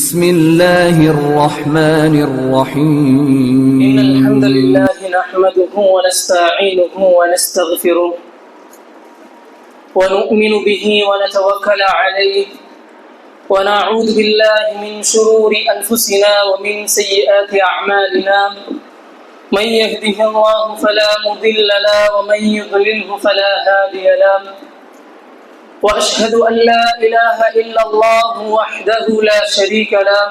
بسم الله الرحمن الرحيم إن الحمد لله نحمده ونستعينه ونستغفره ونؤمن به ونتوكل عليه ونعوذ بالله من شرور أنفسنا ومن سيئات أعمالنا من يهده الله فلا مضل له ومن يضلله فلا هادي له وأشهد أن لا إله إلا الله وحده لا شريك له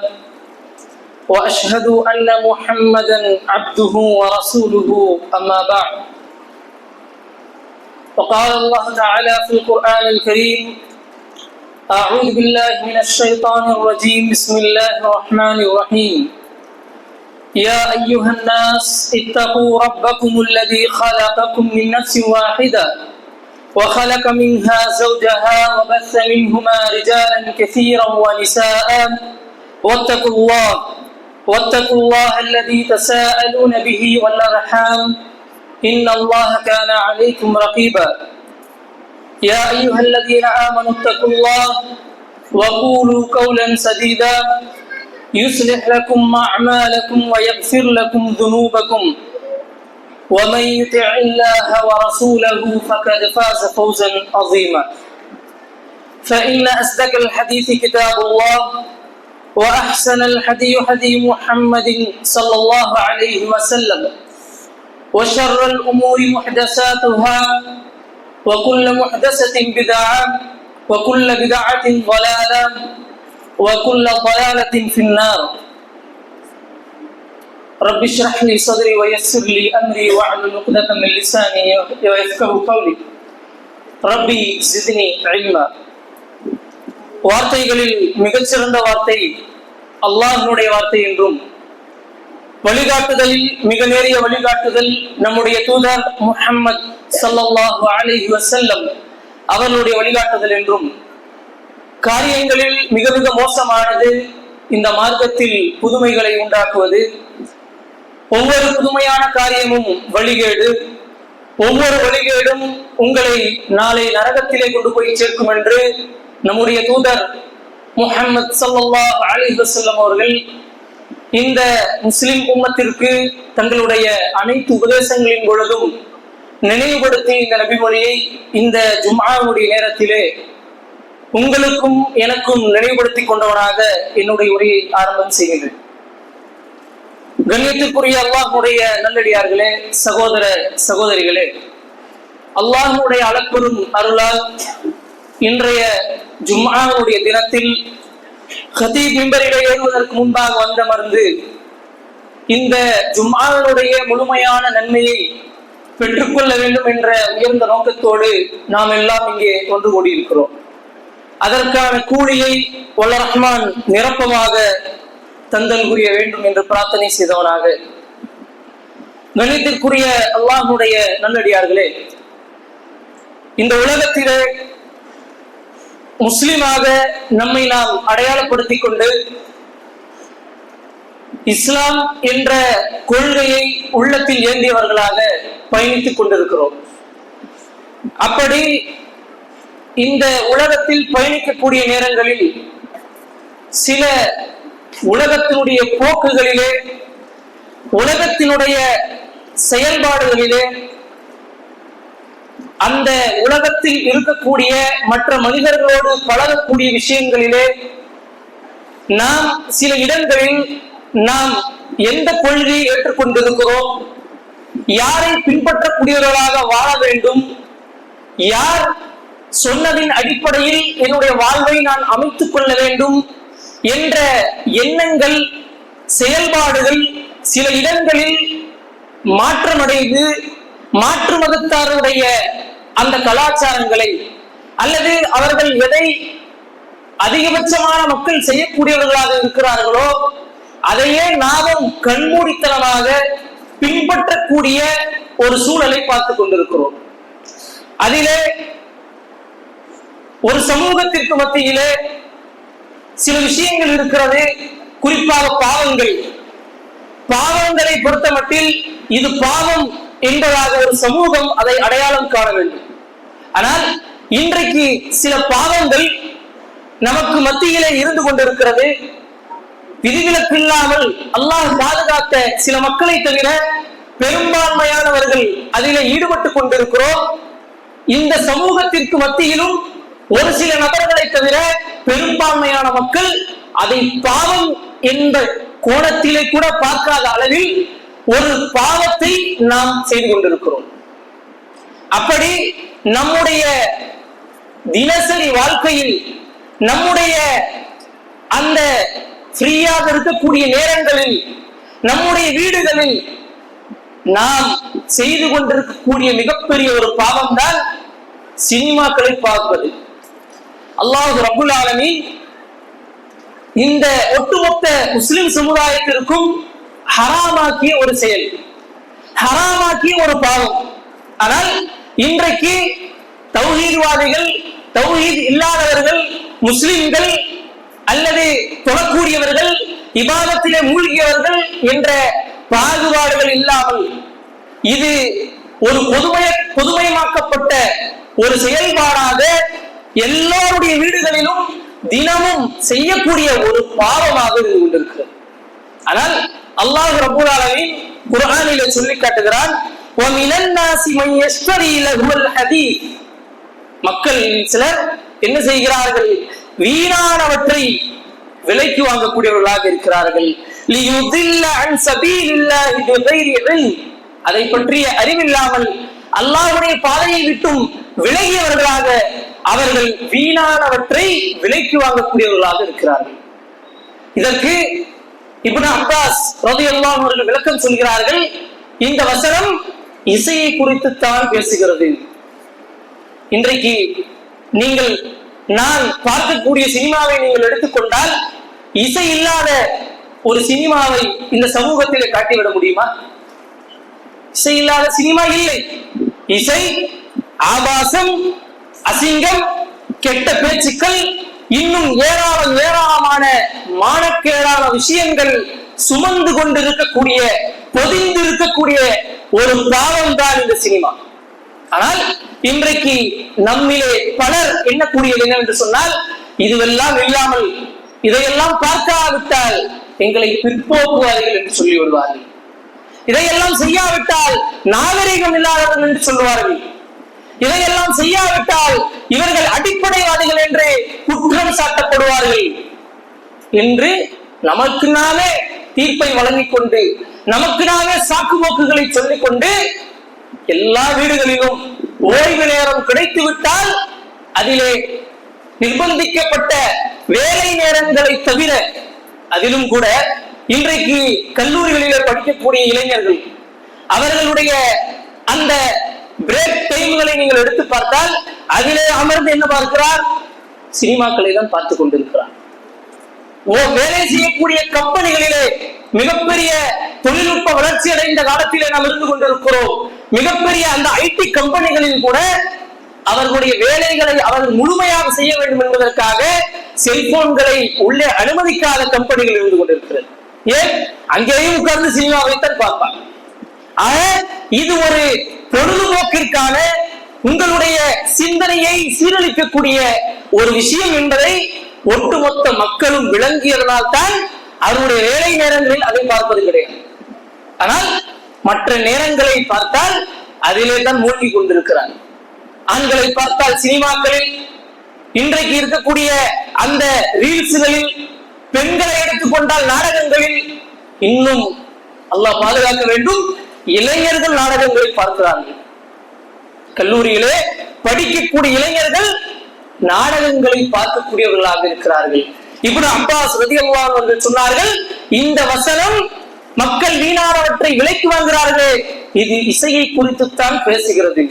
وأشهد أن محمدا عبده ورسوله أما بعد وقال الله تعالى في القرآن الكريم أعوذ بالله من الشيطان الرجيم بسم الله الرحمن الرحيم يا أيها الناس اتقوا ربكم الذي خلقكم من نفس واحدة وخلق منها زوجها وبث منهما رجالا كثيرا ونساء واتقوا الله الذي تساءلون به والأرحام إن الله كان عليكم رقيبا يا أيها الذين آمنوا اتقوا الله وقولوا قولا سديدا يصلح لكم أعمالكم ويغفر لكم ذنوبكم ومن يطع الله ورسوله فقد فاز فوزا عظيما فإن أصدق الحديث كتاب الله وأحسن الحديث حديث محمد صلى الله عليه وسلم وشر الأمور محدثاتها وكل محدثة بدعة وكل بدعة ضلالة وكل ضلالة في النار رب اشرح لي صدري ويسر لي أمري واحلل عقدة من لساني يفقهوا قولي ربي زدني علما. வார்த்தைகளில் மிகச்சிறந்த வார்த்தை அல்லாஹ்வுடைய வார்த்தை என்றும், வழிகாட்டுதலில் மிக நேரிய வழிகாட்டுதல் நம்முடைய தூதர் முஹம்மது ஸல்லல்லாஹு அலைஹி வஸல்லம் அவர்களுடைய வழிகாட்டுதல் என்றும், காரியங்களில் மிக மிக மோசமானது இந்த மார்க்கத்தில் புதுமைகளை உண்டாக்குவது, ஒவ்வொரு புதுமையான காரியமும் வழிகேடு, ஒவ்வொரு வழிகேடும் உங்களை நாளை நரகத்திலே கொண்டு போய் சேர்க்கும் என்று நம்முடைய தூதர் முஹம்மது ஸல்லல்லாஹு அலைஹி வஸல்லம் அவர்கள் இந்த முஸ்லிம் உம்மத்திற்கு தங்களுடைய அனைத்து உபதேசங்களின் பொழுதும் நினைவுபடுத்தி இந்த நபிமொழியை இந்த ஜும்ஆவுடைய நேரத்திலே உங்களுக்கும் எனக்கும் நினைவுபடுத்தி கொண்டவனாக என்னுடைய உரையை ஆரம்பம் செய்கின்றேன். கண்ணியத்திற்குரிய அல்லாஹ்வுடைய நல்லடியார்களே, சகோதர சகோதரிகளே, அல்லாஹ்வுடைய அளப்பெரும் அருளால் இன்றைய ஜும்ஆவுடைய தினத்தில் கதீப் மிம்பரிலே ஏறுவதற்கு முன்பாக வந்தமர்ந்து இந்த ஜும்ஆவுடைய முழுமையான நன்மையை பெற்றுக்கொள்ள வேண்டும் என்ற உயர்ந்த நோக்கத்தோடு நாம் எல்லாம் இங்கே ஒன்று கூடியிருக்கிறோம். அதற்கான கூலியை வல்ல ரஹ்மான் நிரப்பமாக தந்தல் புரிய வேண்டும் என்று பிரார்த்தனை செய்தவனாக, கண்ணியத்திற்குரிய அல்லாஹ்வுடைய நல்லடியார்களே, இந்த உலகத்திலே முஸ்லிமாக நம்மை நாம் அடையாளப்படுத்திக் கொண்டு இஸ்லாம் என்ற கொள்கையை உள்ளத்தில் ஏந்தியவர்களாக பயணித்துக் கொண்டிருக்கிறோம். அப்படி இந்த உலகத்தில் பயணிக்கக்கூடிய நேரங்களில் சில உலகத்தினுடைய போக்குகளிலே, உலகத்தினுடைய செயல்பாடுகளிலே, அந்த உலகத்தில் இருக்கக்கூடிய மற்ற மனிதர்களோடு பழகக்கூடிய விஷயங்களிலே நாம் சில இடங்களில் நாம் எந்த கொள்கையை ஏற்றுக்கொண்டிருக்கிறோம், யாரை பின்பற்றக்கூடியவர்களாக வாழ வேண்டும், யார் சொன்னதின் அடிப்படையில் என்னுடைய வாழ்வை நான் அமைத்துக் கொள்ள வேண்டும் என்ற எண்ணங்கள், செயல்பாடுகள் சில இடங்களில் மாற்றமடைந்து மாற்று மதத்தாருடைய அந்த கலாச்சாரங்களை அல்லது அவர்கள் எதை அதிகபட்சமான மக்கள் செய்யக்கூடியவர்களாக இருக்கிறார்களோ அதையே நாமும் கண்மூடித்தனமாக பின்பற்றக்கூடிய ஒரு சூழலை பார்த்துக் கொண்டிருக்கிறோம். அதிலே ஒரு சமூகத்திற்கு மத்தியிலே சில விஷயங்கள் இருக்கிறது. குறிப்பாக பாவங்களை பொறுத்த மட்டில் இது பாவம் என்பதாக ஒரு சமூகம் அதை அடையாளம் காண வேண்டும். ஆனால் இன்றைக்கு சில பாவங்கள் நமக்கு மத்தியிலே இருந்து கொண்டிருக்கிறது. விதிவிலக்கு இல்லாமல் அல்லாஹ் பாதுகாத்த சில மக்களை தவிர பெரும்பான்மையானவர்கள் அதிலே ஈடுபட்டுக் கொண்டிருக்கிறோம். இந்த சமூகத்திற்கு மத்தியிலும் ஒரு சில நபர்களை தவிர பெரும்பான்மையான மக்கள் அதை பாவம் என்ற கோணத்திலே கூட பார்க்காத அளவில் ஒரு பாவத்தை நாம் செய்து கொண்டிருக்கிறோம். அப்படி நம்முடைய தினசரி வாழ்க்கையில் நம்முடைய அந்த ஃப்ரீயாக இருக்கக்கூடிய நேரங்களில் நம்முடைய வீடுகளில் நாம் செய்து கொண்டிருக்கக்கூடிய மிகப்பெரிய ஒரு பாவம் தான் சினிமாக்களை பார்ப்பது. அல்லாஹ் ரப்புல் ஆலமீன் இந்த ஒட்டுமொத்த முஸ்லிம் சமுதாயத்திற்கும் ஹராமாக்கிய ஒரு செயல், ஹராமாக்கிய ஒரு பாவம். ஆனால் இன்றைக்கு தௌஹீத்வாதிகள், தௌஹீத் இல்லாதவர்கள், முஸ்லிம்கள் அல்லது தொழக்கூடியவர்கள், இபாதத்திலே மூழ்கியவர்கள் என்ற பாகுபாடுகள் இல்லாமல் இது ஒரு பொதுமயமாக்கப்பட்ட ஒரு செயல்பாடாக எல்லோருடைய வீடுகளிலும் தினமும் செய்யக்கூடிய ஒரு பாவமாக இருந்து கொண்டிருக்கிறது. ஆனால் அல்லாஹ் ரப்பல் ஆலமீன் குர்ஆனிலே சொல்லி காட்டுகிறான், வமினன் நாஸி மன் யஷ்தரி லஹுல் ஹதீஸ். மக்கள் சிலர் என்ன செய்கிறார்கள்? வீணானவற்றை விலைக்கு வாங்கக்கூடியவர்களாக இருக்கிறார்கள். லியுதில்ல அன் சபீலில்லாஹி பிகைரி இல்ம். அதை பற்றிய அறிவில்லாமல் அல்லாஹ்வுடைய பாதையை விட்டும் விலகியவர்களாக அவர்கள் வீணானவற்றை விலைக்கு வாங்கக்கூடியவர்களாக இருக்கிறார்கள். இதற்கு இப்னு அப்பாஸ் ரலியல்லாஹு அன்ஹு அவர்கள் விளக்கம் சொல்கிறார்கள். இந்த வசனம் இசையை குறித்து தான் பேசுகிறது. இன்றைக்கு நீங்கள் நான் பார்க்கக்கூடிய சினிமாவை நீங்கள் எடுத்துக்கொண்டால் இசை இல்லாத ஒரு சினிமாவை இந்த சமூகத்தில் காட்டிவிட முடியுமா? இசை இல்லாத சினிமா இல்லை. இசை, ஆபாசம், அசிங்கம், கெட்ட பேச்சுக்கள், இன்னும் ஏராளமான மானக்கேடான விஷயங்கள் சுமந்து கொண்டிருக்கக்கூடிய, பொதிந்து இருக்கக்கூடிய ஒரு பாவம் தான் இந்த சினிமா. ஆனால் இன்றைக்கு நம்மிலே பலர் எண்ணக்கூடியது என்னவென்று சொன்னால், இதுவெல்லாம் இல்லாமல் இதையெல்லாம் பார்க்காவிட்டால் எங்களை பிற்போக்குவார்கள் என்று சொல்லி வருவார்கள். இதையெல்லாம் செய்யாவிட்டால் நாகரிகம் இல்லாதவர்கள் என்று சொல்லுவார்கள். இதையெல்லாம் செய்யாவிட்டால் இவர்கள் அடிப்படைவாதிகள் என்று குற்றம் சாட்டப்படுவார்கள் என்று நமக்கு நாமே தீர்ப்பை வழங்கிக் கொண்டு, நமக்கு நாமே சாக்கு போக்குகளை சொல்லிக் கொண்டு, எல்லா வீடுகளிலும் ஓய்வு நேரம் கிடைத்து விட்டால் அதிலே நிர்பந்திக்கப்பட்ட வேலை நேரங்களை தவிர, அதிலும் கூட இன்றைக்கு கல்லூரிகளிலே படிக்கக்கூடிய இளைஞர்கள் அவர்களுடைய அந்த பிரேக் டைம்களை நீங்கள் எடுத்து பார்த்தால் அதிலே அமர்ந்து என்ன பார்க்கிறார்? சினிமாக்களை தான் பார்த்து கொண்டிருக்கிறார். வேலை செய்யக்கூடிய கம்பெனிகளிலே, மிகப்பெரிய தொழில்நுட்ப வளர்ச்சி அடைந்த காலத்திலே நாம் இருந்து கொண்டிருக்கிறோம். மிகப்பெரிய அந்த ஐடி கம்பெனிகளில் கூட அவர்களுடைய வேலைகளை அவர்கள் முழுமையாக செய்ய வேண்டும் என்பதற்காக செல்போன்களை உள்ளே அனுமதிக்காத கம்பெனிகள் இருந்து கொண்டிருக்கிறது. ஏன்? அங்கேயும் உட்கார்ந்து சினிமாவைத்தான் பார்ப்பாங்க. ஆக இது ஒரு பொழுதுபோக்கிற்கான உங்களுடைய சிந்தனையை சீரழிக்கக்கூடிய ஒரு விஷயம் என்பதை ஒட்டுமொத்த மக்களும் விளங்கியதனால் தான் அவருடைய வேலை நேரங்களில் அதை பார்ப்பது கிடையாது. ஆனால் மற்ற நேரங்களை பார்த்தால் அதிலே தான் மூழ்கி கொண்டிருக்கிறார். ஆண்களை பார்த்தால் சினிமாக்களில், இன்றைக்கு இருக்கக்கூடிய அந்த ரீல்ஸ்களில், பெண்களை எடுத்துக்கொண்டால் நாடகங்களில், இன்னும் அல்லாஹ் பாதுகாக்க வேண்டும், இளைஞர்கள் நாடகங்களை பார்க்கிறார்கள். கல்லூரியிலே படிக்கக்கூடிய இளைஞர்கள் நாடகங்களை பார்க்கக்கூடியவர்களாக இருக்கிறார்கள். இப்னு அப்பாஸ் ரலியல்லாஹு அன்ஹு அவர்கள் சொன்னார்கள், இந்த வசனம் மக்கள் வீணானவற்றை விலைக்கு வாங்குகிறார்கள், இது இசையை குறித்துத்தான் பேசுகிறது.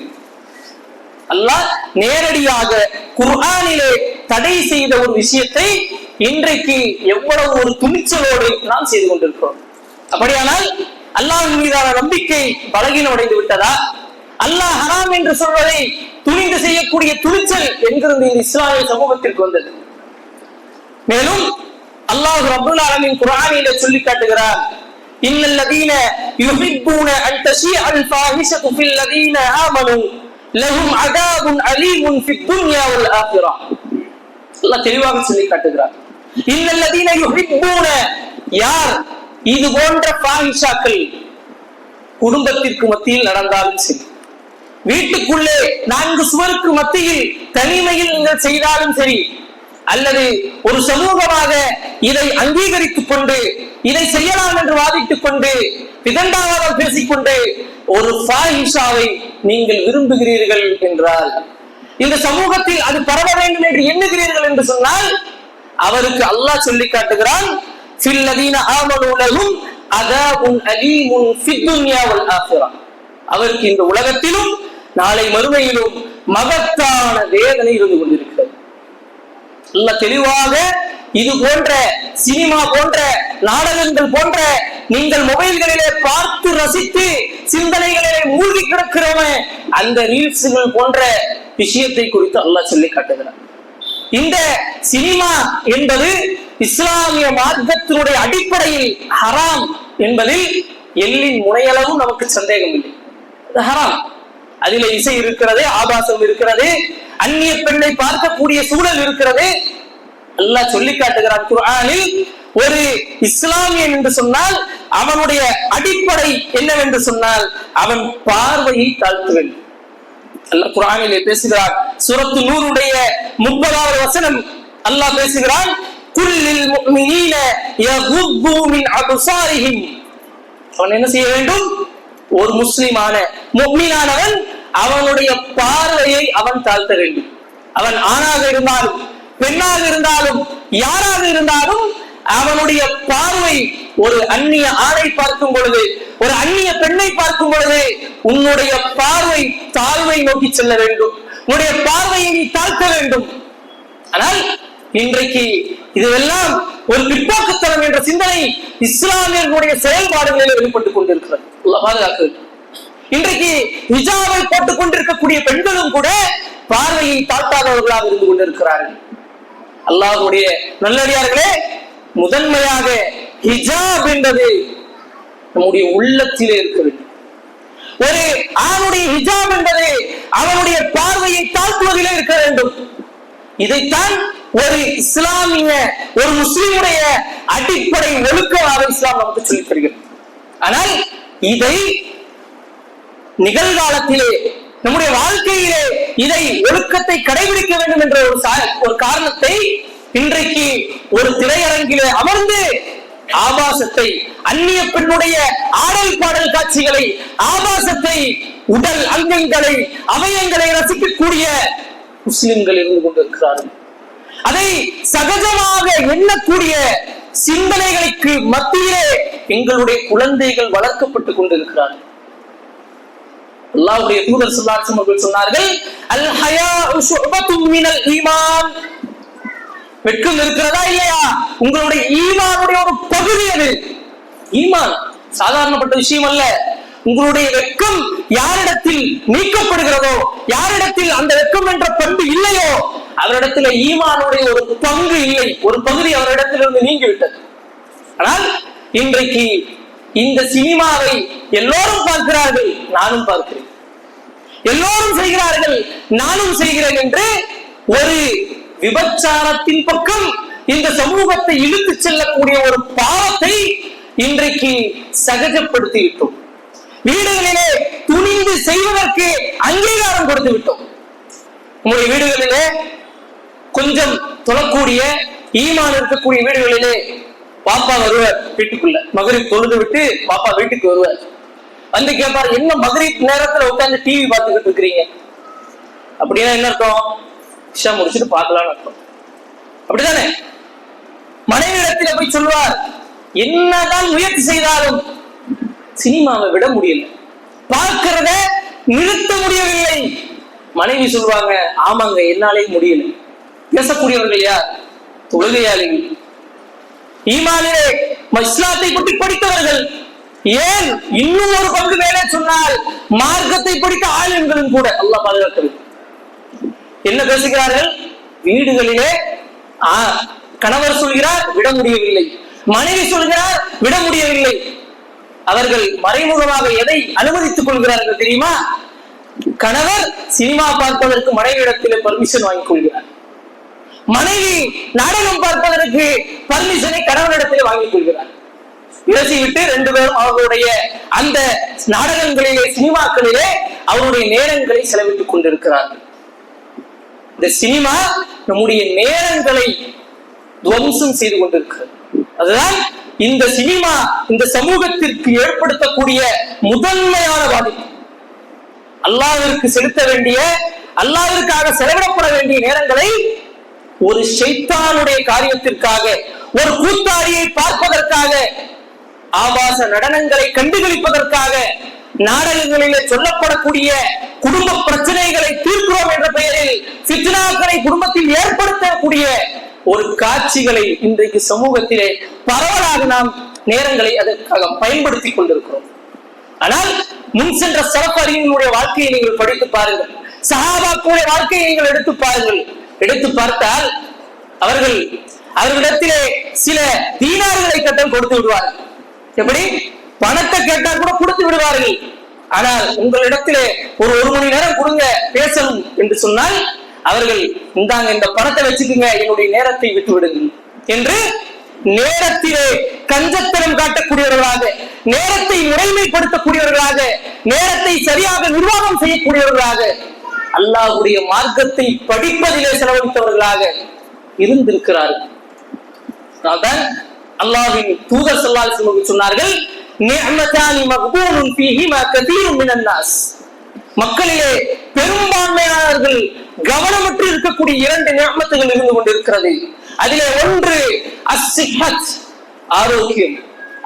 அல்லாஹ் நேரடியாக குர்ஆனிலே தடை செய்த ஒரு விஷயத்தை இன்றைக்கு எவ்வளவு ஒரு துணிச்சலோடு நாம் செய்து கொண்டிருக்கிறோம். அப்படியானால் அல்லாஹ்வின் மீதான நம்பிக்கை பலகீனம் அடைந்து விட்டதா? அல்லாஹ் ஹராம் என்று சொல்வதை துணிந்து செய்யக்கூடிய துணிச்சல் என்கிறது இந்த இஸ்லாமிய சமூகத்திற்கு வந்தது. மேலும் அல்லாஹ் ரப்பல் ஆலமீன் குர்ஆனிலே சொல்லி காட்டுகிறார், இன்னல்லதீன யுஹிப்பூன அன் தஷீஅல் ஃபாஹிஷத்து ஃபில்லதீன ஆமனூ லஹும் அதாபுன் அலீமுன் ஃபித் துன்யா வல் ஆখিরাহ. அல்லாஹ் தெளிவாக சொல்லி காட்டுகிறார், இன்னல்லதீன யுஹிப்பூன யார் இது போன்ற ஃபாஹிஷாக்கள் குடும்பத்திற்கு மத்தியில் நடந்தாலும் சரி, வீட்டுக்குள்ளே 4 சுவருக்கு மத்தியில் தனிமையில் நீங்கள் செய்தாலும் சரி, அல்லது ஒரு சமூகமாக இதை அங்கீகரித்துக் கொண்டு இதை செய்யலாம் என்று வாதிட்டுக் கொண்டு விதண்டாவாதம் பேசிக்கொண்டு ஒரு ஃபாஹிஷாவை நீங்கள் விரும்புகிறீர்கள் என்றால், இந்த சமூகத்தில் அது பரவ வேண்டும் என்று எண்ணுகிறீர்கள் என்று சொன்னால், அவருக்கு அல்லாஹ் சொல்லி காட்டுகிறான், ஃபில்லதீன ஆமனூ லஹும் அதாபுன் அலீமுன் ஃபித்துன்யா வல் ஆখিরাহ. அவருக்கு இந்த உலகத்திலும் நாளை மறுமையிலும் மகத்தான வேதனை இருந்து கொண்டிருக்கிறது. அல்லாஹ் தெளிவாக இது போன்ற சினிமா போன்ற நாடகங்கள் போன்ற நீங்கள் மொபைல்களிலே பார்த்து ரசித்து சிந்தனைகளிலே மூழ்கி கிடக்கிறவன் அந்த ரீல்ஸ்கள் போன்ற விஷயத்தை குறித்து அல்லாஹ் சொல்லி காட்டுகிறார். இந்த சினிமா என்பது இஸ்லாமிய மார்க்கத்தினுடைய அடிப்படையில் ஹராம் என்பதில் எள்ளின் முனையளவும் நமக்கு சந்தேகம் இல்லை. அது ஹராம். அதிலே இசை இருக்கிறது, ஆபாசம் இருக்கிறது, அந்நிய பெண்ணை பார்க்கக்கூடிய சூழல் இருக்கிறது. அல்லாஹ் சொல்லி காட்டுகிறான் குர்ஆனில், ஒரு இஸ்லாமியன் என்று சொன்னால் அவனுடைய அடிப்படை என்னவென்று சொன்னால் அவன் பார்வையை தாழ்த்த வேண்டும். அல்லாஹ் குர்ஆனிலே பேசுகிறான். சூரத்து நூருடைய 30வது வசனம் அல்லாஹ் பேசுகிறான், குல்லில் முஃமினீன யகுது மின் அப்சாரிஹிம். அவன் என்ன செய்ய வேண்டும்? ஒரு முஸ்லிமான முஃமினானவன் அவனுடைய பார்வையை அவன் தாழ்த்த வேண்டும். அவன் ஆணாக இருந்தாலும் பெண்ணாக இருந்தாலும் யாராக இருந்தாலும் அவனுடைய பார்வை ஒரு அந்நிய ஆணை பார்க்கும் பொழுது, ஒரு அந்நிய பெண்ணை பார்க்கும் பொழுது உன்னுடைய பார்வை தாழ்வை நோக்கி செல்ல வேண்டும், உன்னுடைய பார்வையை நீ தாழ்த்த வேண்டும். ஆனால் இன்றைக்கு இதுவெல்லாம் ஒரு பிற்போக்குத்தனம் என்ற சிந்தனை இஸ்லாமியர்களுடைய செயல்பாடுகளில் வெளிப்பட்டுக் கொண்டிருக்கிறது. பாதுகாக்க இன்றைக்கு ஹிஜாபை போட்டுக் கொண்டிருக்கக்கூடிய பெண்களும் கூட பார்வையை தாழ்த்தாதவர்களாக இருந்து கொண்டிருக்கிறார்கள். அல்லாஹ்வுடைய நல்லடியார்களே, முதன்மையாக ஹிஜாப் என்பது நம்முடைய உள்ளத்திலே இருக்க வேண்டும். ஒரு ஆணுடைய ஹிஜாப் என்பது அவனுடைய பார்வையை தாழ்த்துவதிலே இருக்க வேண்டும். இதைத்தான் ஒரு இஸ்லாமிய ஒரு முஸ்லிமுடைய அடிப்படை ஒழுக்கமாக இஸ்லாம் நமக்கு சொல்லித் தருகிறது. ஆனால் இதை நிகழ்காலத்திலே நம்முடைய வாழ்க்கையிலே இதை ஒழுக்கத்தை கடைபிடிக்க வேண்டும் என்ற ஒரு காரணத்தை இன்றைக்கு ஒரு திரையரங்கிலே அமர்ந்து ஆபாசத்தை, அந்நிய பெண்ணுடைய ஆடல் பாடல் காட்சிகளை, ஆபாசத்தை, உடல் அங்கங்களை, அவயங்களை ரசிக்கக்கூடிய முஸ்லிம்கள் இருந்து கொண்டிருக்கிறார்கள். அதை சகஜமாக எண்ணக்கூடிய சிந்தனைகளுக்கு மத்தியிலே எங்களுடைய குழந்தைகள் வளர்க்கப்பட்டுக் கொண்டிருக்கிறார்கள். அல்லாஹ்வுடைய தூதர் ஸல்லல்லாஹு அலைஹி வஸல்லம் சொன்னார்கள், அல் ஹயாஉ ஷுஅபத்தும் மினல் ஈமான். வெட்கம் இருக்கிறதா இல்லையா? உங்களுடைய ஈமானுடைய ஒரு பகுதி அது. ஈமான் சாதாரணப்பட்ட விஷயம் அல்ல. உங்களுடைய வெட்கம் யாரிடத்தில் நீக்கப்படுகிறதோ, யாரிடத்தில் அந்த வெட்கம் என்ற பண்பு இல்லையோ அவரிடத்தில் ஈமானுடைய ஒரு பங்கு இல்லை, ஒரு பகுதி அவரிடத்திலிருந்து நீங்கிவிட்டது. ஆனால் இன்றைக்கு இந்த சினிமாவை எல்லோரும் பார்க்கிறார்கள், நானும் பார்க்கிறேன், எல்லோரும் செய்கிறார்கள், நானும் செய்கிறேன் என்று ஒரு விபச்சாரத்தின் பக்கம் இந்த சமூகத்தை இழுத்து செல்லக்கூடிய ஒரு பாவத்தை இன்றைக்கு சகஜப்படுத்தி விட்டோம். வீடுகளிலே துணிந்து செய்வதற்கு அங்கீகாரம் கொடுத்து விட்டோம். உங்களுடைய வீடுகளிலே கொஞ்சம் தொழக்கூடிய ஈமான் இருக்கக்கூடிய வீடுகளிலே பாப்பா வருவார் வீட்டுக்குள்ள, மகரிப் தொழுது விட்டு பாப்பா வீட்டுக்கு வருவார். வந்து கேட்பார், என்ன மகரிப் நேரத்துல உட்கார்ந்து டிவி பார்த்துக்கிட்டு இருக்கிறீங்க? அப்படின்னா என்ன அர்த்தம்? இஷா முடிச்சுட்டு பார்க்கலாம்னு அர்த்தம். அப்படிதானே? மனைவியிடத்துல போய் சொல்வார், என்னதான் முயற்சி செய்தாலும் சினிமாவை விட முடியல, பார்க்கிறத நிறுத்த முடியவில்லை. மனைவி சொல்வாங்க, ஆமாங்க என்னாலே முடியல. பேசக்கூடியவர்கள் யார்? தொழுகையாளிகள், ஈமானிலே இஸ்லாத்தை பற்றி படித்தவர்கள். ஏன் இன்னும் ஒரு பங்கு வேலை சொன்னால் மார்க்கத்தை படித்த ஆளுங்களும் கூட. அல்லாஹ் பாதுகாக்கிறது. என்ன பேசுகிறார்கள்? வீடுகளிலே கணவர் சொல்கிறார் விட முடியவில்லை, மனைவி சொல்கிறார் விட முடியவில்லை. அவர்கள் மறைமுகமாக எதை அனுமதித்துக் கொள்கிறார்கள் தெரியுமா? கணவர் சினிமா பார்ப்பதற்கு மனைவியிடத்தில் பர்மிஷன் வாங்கிக் கொள்கிறார், மனைவி நாடகம் பார்ப்பதற்கு பர்மிஷனை கணவனிடத்தில் வாங்கிக் கொள்கிறார். பேசிவிட்டு ரெண்டு பேரும் அவர்களுடைய அந்த நாடகங்களிலே சினிமாக்களிலே அவருடைய நேரங்களை செலவிட்டுக் கொண்டிருக்கிறார்கள். இந்த சினிமா நம்முடைய நேரங்களை துவம்சம் செய்து கொண்டிருக்கிறது. அதுதான் இந்த சினிமா இந்த சமூகத்திற்கு ஏற்படுத்தக்கூடிய முதன்மையான பாதிப்பு. அல்லாஹ்விற்கு செலுத்த வேண்டிய, அல்லாஹ்விற்காக செலவிடப்பட வேண்டிய நேரங்களை ஒரு ஷைத்தானுடைய காரியத்திற்காக, ஒரு கூத்தாடியை பார்ப்பதற்காக, ஆபாச நடனங்களை கண்டுகளிப்பதற்காக, நாடகங்களிலே சொல்லப்படக்கூடிய குடும்ப பிரச்சனைகளை தீர்க்கிறோம் என்ற பெயரில் ஃபித்னாக்களை குடும்பத்தில் ஏற்படுத்தக்கூடிய ஒரு காட்சிகளை இன்றைக்கு சமூகத்திலே பரவலாக நாம் நேரங்களை அதற்காக பயன்படுத்திக் கொண்டிருக்கிறோம். ஆனால் முன் சென்ற சலஃபரினுடைய வாழ்க்கையை நீங்கள் படித்து பாருங்கள், சஹாபாக்களுடைய வாழ்க்கையை நீங்கள் எடுத்து பாருங்கள். எடுத்து பார்த்தால் அவர்களிடத்திலே சில தீனார்களை கட்டம் கொடுத்து விடுவார்கள். எப்படி? பணத்தை கேட்டா கூட கொடுத்து விடுவார்கள். ஆனால் உங்களிடத்திலே ஒரு மணி நேரம் கொடுங்க பேசணும் என்று சொன்னால் அவர்கள் இந்தாங்க இந்த பணத்தை வச்சுக்குங்க, என்னுடைய நேரத்தை விட்டு விடுங்கள் என்று நேரத்திலே கஞ்சத்தனம் காட்டக்கூடியவர்களாக, நேரத்தை முறைமைப்படுத்தக்கூடியவர்களாக, நேரத்தை சரியாக நிர்வாகம் செய்யக்கூடியவர்களாக, அல்லாஹ்வுடைய மார்க்கத்தை படிப்பதிலே செலவழித்தவர்களாக இருந்திருக்கிறார்கள். அதான் அல்லாஹ்வின் தூதர் ஸல்லல்லாஹு அலைஹி வஸல்லம் சொன்னார்கள், நிஅமதானி மக்பூனுன் ஃபீஹிமா கதீருன் மினன் நாஸ். மக்களிலே பெரும்பான்மையானவர்கள் கவனமற்று இருக்கக்கூடிய இரண்டு நிஅமத்துகள் இருந்து கொண்டிருக்கிறது. அதிலே ஒன்று அஸ்ஸிஹத், ஆரோக்கியம்.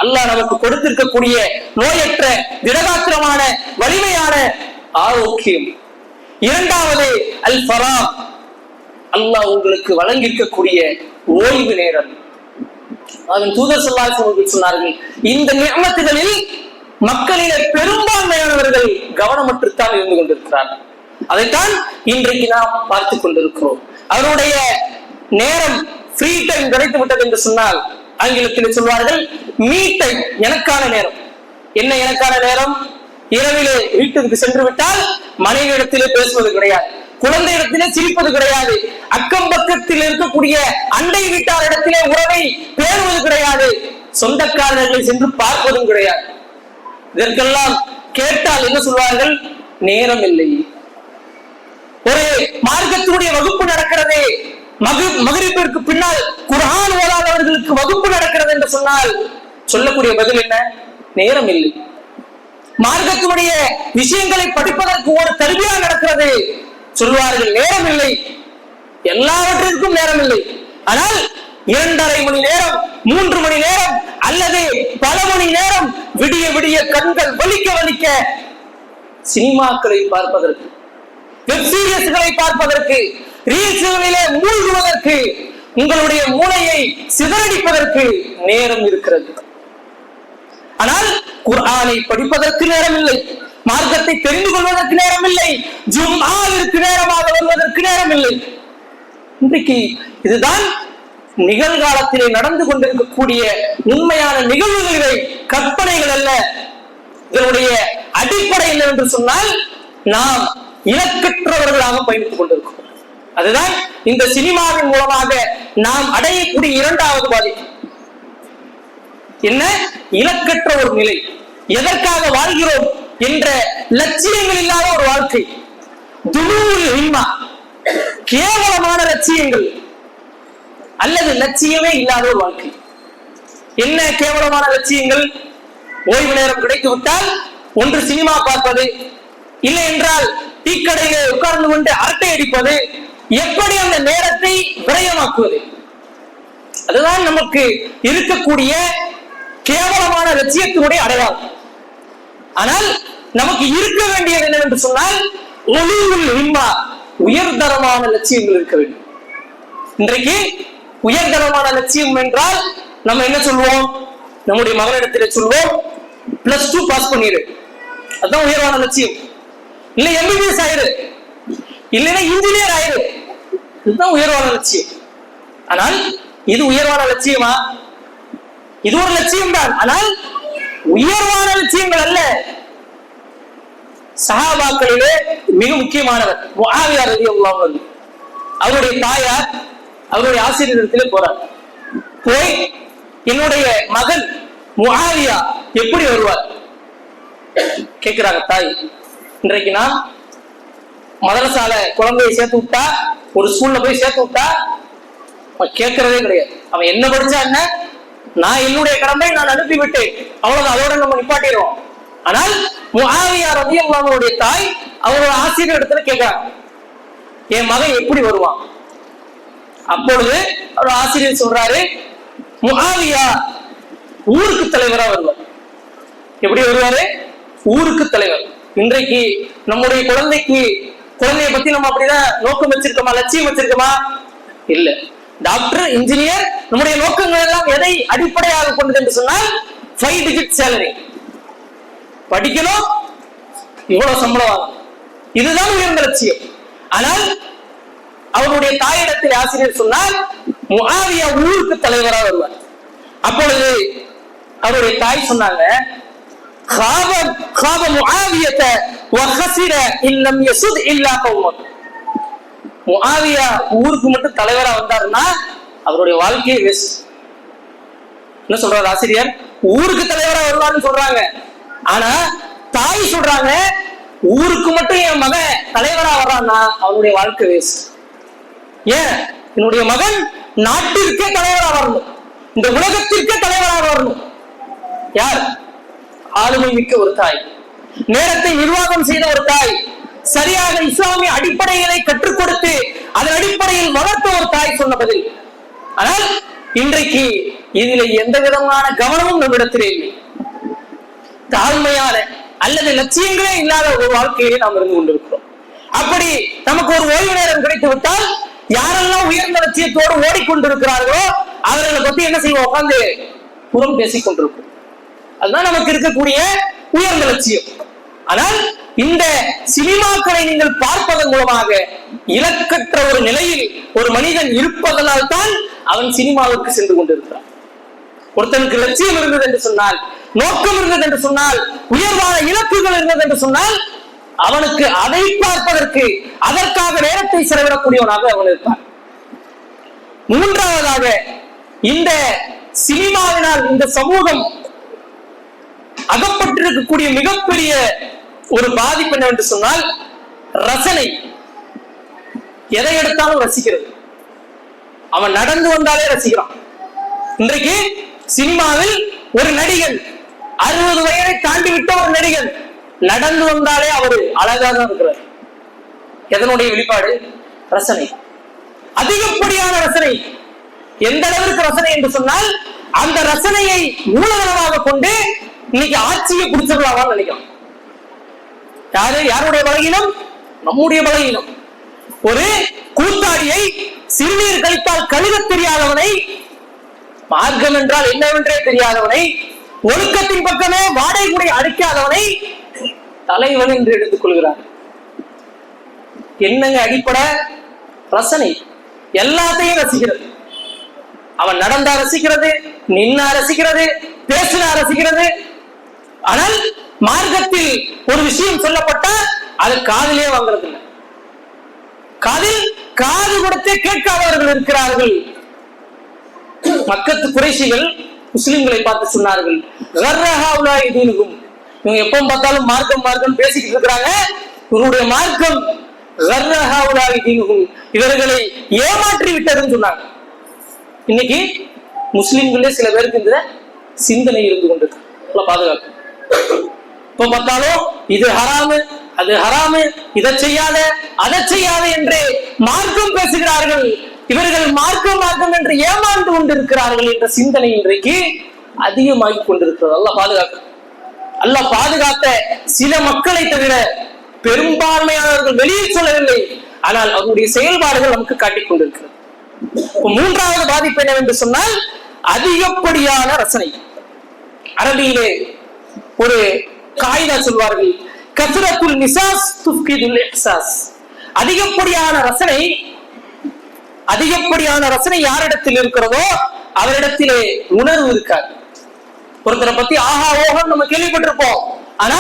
அல்லாஹ் நமக்கு கொடுத்திருக்கக்கூடிய நோயற்ற திடகாத்திரமான வலிமையான ஆரோக்கியம். இரண்டாவது அல் ஃபராக், அல்லாஹ் உங்களுக்கு வழங்கியிருக்கக்கூடிய ஓய்வு நேரம். அதன் தூதர் ஸல்லல்லாஹு அலைஹி வஸல்லம் சொன்னார்கள், இந்த நிஅமத்துகளில் மக்களிலே பெரும்பான்மையானவர்கள் கவனமற்றுத்தான் இருந்து கொண்டிருக்கிறார்கள். அதைத்தான் இன்றைக்கு நாம் பார்த்துக் கொண்டிருக்கிறோம். அவருடைய நேரம் ஃப்ரீ டைம் கிடைத்து விட்டது என்று சொன்னால் ஆங்கிலத்தில் சொல்வார்கள் மீ டைம், எனக்கான நேரம். என்ன எனக்கான நேரம்? இரவிலே வீட்டுக்கு சென்று விட்டால் மனைவி இடத்திலே பேசுவது கிடையாது, குழந்தை இடத்திலே சிரிப்பது கிடையாது, அக்கம் பக்கத்தில் இருக்கக்கூடிய அண்டை வீட்டார் இடத்திலே உறவை பேணுவது கிடையாது, சொந்தக்காரர்களை சென்று பார்ப்பதும் கிடையாது. இதற்கெல்லாம் கேட்டால் என்ன சொல்வார்கள்? நேரம் இல்லை. ஒரு மார்க்கத்தினுடைய வகுப்பு நடக்கிறது, மகரிபிற்கு பின்னால் குர்ஆன் ஓதாதவர்களுக்கு வகுப்பு நடக்கிறது என்று சொன்னால் சொல்லக்கூடிய பதில் என்ன? நேரம் இல்லை. மார்க்கத்தினுடைய விஷயங்களை படிப்பதற்கு ஒரு தர்பியா நடக்கிறது, சொல்வார்கள் நேரம் இல்லை. எல்லாவற்றிற்கும் நேரம் இல்லை. ஆனால் 2.5 மணி நேரம், 3 மணி நேரம் அல்லது பல மணி நேரம் விடிய விடிய கண்கள் வலிக்க சினிமாக்களை பார்ப்பதற்கு, வெப் சீரிஸ்களை பார்ப்பதற்கு, ரீல்ஸ்களிலே மூழ்குவதற்கு, உங்களுடைய மூளையை சிதறடிப்பதற்கு நேரம் இருக்கிறது. ஆனால் குர்ஆனை படிப்பதற்கு நேரம் இல்லை, மார்க்கத்தை தெரிந்து கொள்வதற்கு நேரம் இல்லை, ஜும்ஆவிற்கு நேரமாக வருவதற்கு நேரம் இல்லை. இன்றைக்கு இதுதான் நிகழ்காலத்திலே நடந்து கொண்டிருக்கக்கூடிய உண்மையான நிகழ்வுகளை, கற்பனைகள் அல்ல. இதனுடைய அடிப்படை என்ன என்று சொன்னால் நாம் இலக்கற்றவர்களாக பயணித்துக் கொண்டிருக்கிறோம். அதுதான் இந்த சினிமாவின் மூலமாக நாம் அடையக்கூடிய இரண்டாவது பாதிப்பு. என்ன? இலக்கற்ற ஒரு நிலை. எதற்காக வாழ்கிறோம் என்ற லட்சியங்கள் இல்லாத ஒரு வாழ்க்கை. துனூல் ஹிம்மா, கேவலமான லட்சியங்கள் அல்லது லட்சியமே இல்லாத ஒரு வாழ்க்கை. என்ன கேவலமான லட்சியங்கள்? ஓய்வு நேரம் கிடைத்து விட்டால் ஒன்று சினிமா பார்ப்பது, இல்லை என்றால் டீ கடையிலே உட்கார்ந்து கொண்டு அரட்டை அடிப்பது, எப்படி அந்த நேரத்தை விரயமாக்குவது. அதுதான் நமக்கு இருக்கக்கூடிய கேவலமான லட்சியத்தினுடைய அடையாளம். ஆனால் நமக்கு இருக்க வேண்டியது என்னவென்று சொன்னால் உலூல் ஹிம்மா, உயர்தரமான லட்சியங்கள் இருக்க வேண்டும். இன்றைக்கு உயர்தரமான லட்சியம் என்றால் நம்ம என்ன சொல்வோம்? நம்முடைய மகளிடத்தில் சொல்வோம், +2 பாஸ் பண்ணிடு, அதுதான் உயர்வான லட்சியம். இல்ல எம்பிபிஎஸ் ஆயிரு, இல்லைன்னா இன்ஜினியர் ஆயிரு, இதுதான் உயர்வான லட்சியம். ஆனால் இது உயர்வான லட்சியமா? இது ஒரு லட்சியம் தான், ஆனால் உயர்வான லட்சியங்கள் அல்ல. சஹாபாக்களிலே மிக முக்கியமானவர் முஆவியா ரலியல்லாஹு அன்ஹு. அவருடைய தாயார் அவருடைய ஆசிரியரிடத்திலே போறார். போய் என்னுடைய மகன் முஆவியா எப்படி வருவார் கேட்கிறாங்க தாய். இன்றைக்கு நான் மதரசால குழந்தையை சேர்த்து விட்டா, ஒரு ஸ்கூல்ல போய் சேர்த்து விட்டா கேட்கறதே கிடையாது. அவன் என்ன படிச்சா என்ன, நான் என்னுடைய கடமை நான் அனுப்பி விட்டேன், அவ்வளவுதான், அதோட நம்ம நிப்பாட்டிடுவோம். ஆனால் முஆவியா ரலியல்லாஹு அன்ஹுடைய தாய் அவரோட ஆசிரியர் இடத்துல கேட்கிறாங்க, என் மகன் எப்படி வருவான்? அப்பொழுது அவர் ஆசிரியர் சொல்றாரு, முஆவியா ஊருக்கு தலைவரா வருவார். எப்படி வருவாரு? ஊருக்கு தலைவர். இன்றைக்கு நம்முடைய குழந்தைய பத்தி நம்ம அப்படிதான் நோக்கம் வச்சிருக்கோமா, லட்சியம் வச்சிருக்கோமா? இல்ல. டாக்டர், இன்ஜினியர், நம்முடைய நோக்கங்கள் எல்லாம் எதை அடிப்படையாக கொண்டது என்று சொன்னால் 5 டிஜிட் சேலரி, படிக்கணும், இவ்வளவு சம்பளம், இதுதான் உயர்ந்த லட்சியம். ஆனால் அவருடைய தாயிடத்தில் ஆசிரியர் சொன்னார், முஆவியா ஊருக்கு தலைவராக வருவார். அப்பொழுது அவருடைய தாய் சொன்னாங்க, خاب معاوية وخسر إن لم يسد إلا قومه. முஆவியா ஊருக்கு மட்டும் தலைவரா வந்தாருன்னா அவருடைய வாழ்க்கையை வேஸ்ட். என்ன சொல்றாரு ஆசிரியர்? ஊருக்கு தலைவரா வருவாருன்னு சொல்றாங்க. ஆனா தாய் சொல்றாங்க, ஊருக்கு மட்டும் என் மகன் தலைவரா வர்றான்னா அவனுடைய வாழ்க்கை வேஸ்ட். ஏன்? என்னுடைய மகன் நாட்டிற்கே தலைவரா வரணும், இந்த உலகத்திற்கே தலைவராக வரணும். யார்? ஆளுமை மிக்க ஒரு தாய், நேரத்தை நிர்வாகம் செய்த ஒரு தாய், சரியாக இஸ்லாமிய அடிப்படைகளை கற்றுக் கொடுத்து அதன் அடிப்படையில் வளர்த்த ஒரு தாய் சொன்ன பதில். ஆனால் இன்றைக்கு இதில் எந்த விதமான கவனமும் நம்மிடத்திலே இல்லை. தாழ்மையான அல்லது லட்சியங்களே இல்லாத ஒரு வாழ்க்கையை நாம் இருந்து கொண்டிருக்கிறோம். அப்படி நமக்கு ஒரு ஓய்வு நேரம் கிடைத்து விட்டால் யாரெல்லாம் உயர்ந்த லட்சியத்தோடு ஓடிக்கொண்டிருக்கிறார்களோ அவர்களை பத்தி என்ன செய்வோம்? உட்கார்ந்து புறம் பேசிக் கொண்டிருக்கும். அதுதான் நமக்கு இருக்கக்கூடிய உயர்ந்த லட்சியம். ஆனால் இந்த சினிமாக்களை நீங்கள் பார்ப்பதன் மூலமாக இலக்கற்ற ஒரு நிலையில் ஒரு மனிதன் இருப்பதனால் தான் அவன் சினிமாவுக்கு சென்று கொண்டிருக்கிறான். ஒருத்தனுக்கு லட்சியம் இருந்தது என்று சொன்னால், நோக்கம் இருந்தது என்று சொன்னால், உயர்வான இலக்குகள் இருந்தது என்று சொன்னால், அவனுக்கு அதை பார்ப்பதற்கு அதற்காக நேரத்தை செலவிடக்கூடியவனாக அவன் இருப்பான். மூன்றாவதாக, இந்த சினிமாவினால் இந்த சமூகம் அகப்பட்டிருக்கக்கூடிய மிகப்பெரிய ஒரு பாதிப்பு என்னவென்று சொன்னால் ரசனை. எதை எடுத்தாலும் ரசிக்கிறது. அவன் நடந்து வந்தாலே ரசிக்கிறான். இன்றைக்கு சினிமாவில் ஒரு நடிகன் 60 வயதை தாண்டி விட்ட ஒரு நடிகன் நடந்து வந்தாலே அவர் அழகாக இருக்கிறார். எதனுடைய வெளிப்பாடு? ரசனை. அதிகப்படியான ரசனை. எந்த அளவிற்கு ரசனை என்று சொன்னால் அந்த ரசனையை மூலதனமாக கொண்டு இன்னைக்கு ஆட்சியை பிடிச்சிடலாமான்னு நினைக்கிறோம். யாருடைய பலகீனம்? நம்முடைய பலகீனம். ஒரு கூத்தாடியை சிறுநீர் கழித்தால் கழுக தெரியாதவனை, மார்க்கம் என்றால் என்னவென்றே தெரியாதவனை, ஒழுக்கத்தின் பக்கமே வாடகை கூட அடிக்காதவனை தலைவன் என்று எடுத்துக் கொள்கிறார். என்னங்க அடிப்படை? ரசனை. எல்லாத்தையும் ரசிக்கிறது. அவன் நடந்தா ரசிக்கிறது, நின்னா ரசிக்கிறது, பேசினா ரசிக்கிறது. ஆனால் மார்க்கத்தில் ஒரு விஷயம் சொல்லப்பட்டா அது காதிலே வாங்குறது இல்லை. காது கொடுத்து கேட்காதவர்கள் இருக்கிறார்கள். மக்கத்து குறைஷிகள் முஸ்லிம்களை பார்த்து சொன்னார்கள், இவங்க எப்ப பார்த்தாலும் மார்க்கம் பேசிக்கிட்டு இருக்கிறாங்க, இவருடைய மார்க்கம் இவர்களை ஏமாற்றி விட்டதுன்னு சொன்னாங்க. இன்னைக்கு முஸ்லிம்களே சில பேருக்கு இந்த சிந்தனை இருந்து கொண்டிருக்கு. பாதுகாப்பு. இப்ப பார்த்தாலும் இது ஹராமு, அது ஹராமு, இதை செய்யாத, அதை செய்யாத என்று மார்க்கம் பேசுகிறார்கள். இவர்கள் மார்க்கம் என்று ஏமாந்து கொண்டிருக்கிறார்கள் என்ற சிந்தனை இன்றைக்கு அதிகமாகி கொண்டிருக்கிறது. அல்லாஹ் பாதுகாத்த சில மக்களை தவிர பெரும்பான்மையானவர்கள் வெளியில் சொல்லவில்லை. ஆனால் அவருடைய செயல்பாடுகள் நமக்கு காட்டிக் கொண்டிருக்கிறது. மூன்றாவது பாதிப்பு என்னவென்று சொன்னால் அதிகப்படியான ரசனை. அரபியிலே ஒரு காயிதா சொல்வார்கள், கத்ரத்துல் நிசாஸ் துஃப்கிதுல் இஹ்சாஸ். அதிகப்படியான ரசனை யாரிடத்தில் இருக்கிறதோ அவரிடத்திலே உணர்வு இருக்காது. ஒருத்தரை பத்தி ஆஹா ஓகம் நம்ம கேள்விப்பட்டிருப்போம். ஆனா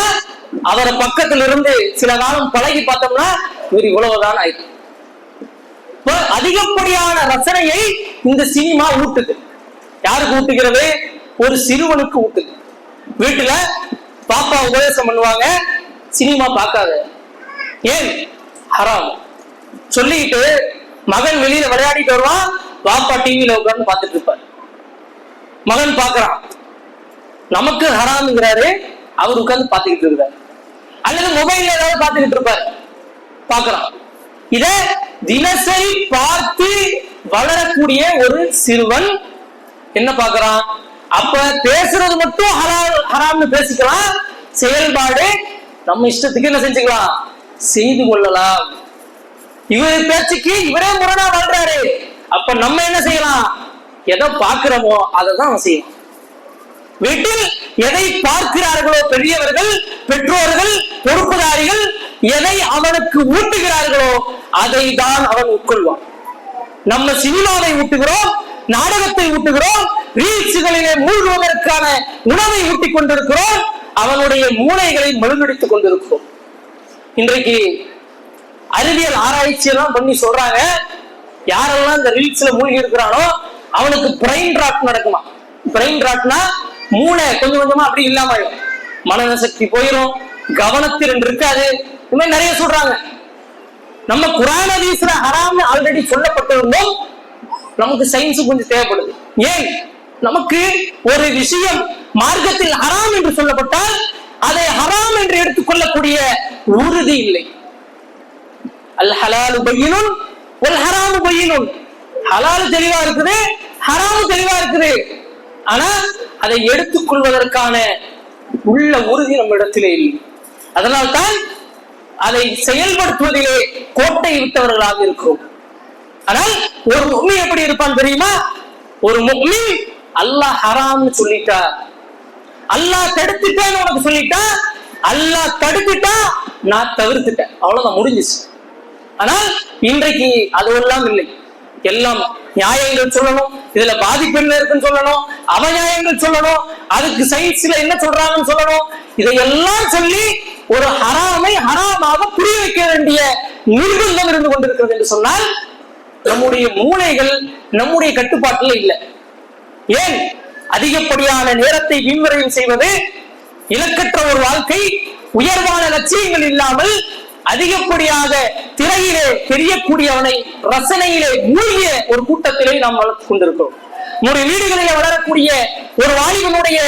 அவரை பக்கத்துல இருந்து சில காலம் பழகி பார்த்தோம்னா இவர் இவ்வளவுதான் ஆயிடுச்சு. அதிகப்படியான ரசனையை இந்த சினிமா ஊட்டுது. யாருக்கு ஊட்டுகிறது? ஒரு சிறுவனுக்கு ஊட்டுது. வீட்டுல பாப்பா உபதேசம் பண்ணுவாங்க, சினிமா பார்க்காத, ஏன் ஹராம் சொல்லிட்டு மகன் வெளியில விளையாடிட்டு வருவான், பாப்பா டிவியில உட்கார்ந்து பார்த்துட்டு இருப்பார். மகன் பார்க்கறான், நமக்கு ஹராம்ங்கிறாரு, அவர் உட்கார்ந்து பார்த்துக்கிட்டு இருக்கிறார். அல்லது மொபைல்ல ஏதாவது பார்த்துக்கிட்டு இருப்பார், பார்க்கறான். இத தினசரி பார்த்து வளரக்கூடிய ஒரு சிறுவன் என்ன பார்க்கறான்? அப்ப பேசுறது மட்டும் ஹராம்னு பேசிக்கலாம், செயல்பாடு நம்ம இஷ்டத்துக்கு என்ன செஞ்சுக்கலாம், செய்து கொள்ளலாம். இவர் பேச்சுக்கு இவரே முரணா வாழ்றாரு. அப்ப நம்ம என்ன செய்யலாம்? எதை பார்க்கிறோமோ அதை தான் அவன் செய்யலாம். வீட்டில் எதை பார்க்கிறார்களோ பெரியவர்கள், பெற்றோர்கள், பொறுப்புதாரிகள் எதை அவனுக்கு ஊட்டுகிறார்களோ அதை தான் அவன் உட்கொள்வான். நம்ம சினிமாவை ஊட்டுகிறோம், நாடகத்தை ஊட்டுகிறோம், ரீல்ஸுகளிலே மூழ்குவதற்கான உணவை ஊட்டிக் கொண்டிருக்கிறோம், அவனுடைய மூளைகளை மழுங்கடித்துக் கொண்டிருக்கிறோம். இன்றைக்கு அறிவியல் ஆராய்ச்சி எல்லாம் பண்ணி சொல்றாங்க, யாரெல்லாம் இந்த ரீல்ஸ்ல மூழ்கி இருக்கிறானோ அவனுக்கு பிரெயின் ராட் நடக்குமா. பிரெயின் ராட்னா மூளை கொஞ்சம் கொஞ்சமா அப்படி இல்லாம ஆயிடும், மனநல சக்தி போயிடும், கவனத்திறன் இருக்காது. இந்த மாதிரி நிறைய சொல்றாங்க. நம்ம குர்ஆன் ஹதீஸ்ல ஹராம்னு ஆல்ரெடி சொல்லப்பட்டிருந்தோம், நமக்கு சயின்ஸ் கொஞ்சம் தேவைப்படுது. ஏன்? நமக்கு ஒரு விஷயம் மார்க்கத்தில் ஹராம் என்று சொல்லப்பட்டால் அதை ஹராம் என்று எடுத்துக்கொள்ளக்கூடிய உறுதி இல்லை. அல் ஹலாலு பையினுன் வல் ஹராமு பையினுன். ஹலால் தெளிவா இருக்குது, ஹராமு தெளிவா இருக்குது. ஆனா அதை எடுத்துக்கொள்வதற்கான உள்ள உறுதி நம்ம இடத்திலே இல்லை. அதனால்தான் அதை செயல்படுத்துவதிலே கோட்டை விட்டவர்களாக இருக்கிறோம். ஆனால் ஒரு முஃமின் எப்படி இருப்பான் தெரியுமா? ஒரு முஃமின் அல்லாஹ் ஹராம்னு சொல்லிட்டா, அல்லாஹ் தடுத்துட்டான்னு உனக்கு சொல்லிட்டா, அல்லாஹ் தடுத்துட்டா நான் தவிர்த்துட்டேன், அவ்வளவுதான், முடிஞ்சிச்சு. ஆனால் இன்றைக்கு அதுவெல்லாம் இல்லை. எல்லாம் நியாயங்கள் சொல்லணும், இதுல பாதிப்பு என்ன இருக்குன்னு சொல்லணும், அவநியாயங்கள் சொல்லணும், அதுக்கு சயின்ஸ்ல என்ன சொல்றாங்கன்னு சொல்லணும். இதையெல்லாம் சொல்லி ஒரு ஹராமை ஹராமாக புரிய வைக்க வேண்டிய நிர்பந்தம் இருந்து கொண்டிருக்கிறது என்று சொன்னால் நம்முடைய மூளைகள் நம்முடைய கட்டுப்பாட்டில் இல்லை. ஏன்? அதிகப்படியான நேரத்தை வீண்வரையும் செய்வது, இலக்கற்ற ஒரு வாழ்க்கை, உயர்வான லட்சியங்கள் இல்லாமல் அதிகப்படியாக திரையிலே தெரியக்கூடியவனை ரசனையிலே மூழ்கிய ஒரு கூட்டத்திலே நாம் வளர்த்துக் கொண்டிருக்கிறோம். நம்முடைய வீடுகளிலே வளரக்கூடிய ஒரு வாலிபனுடைய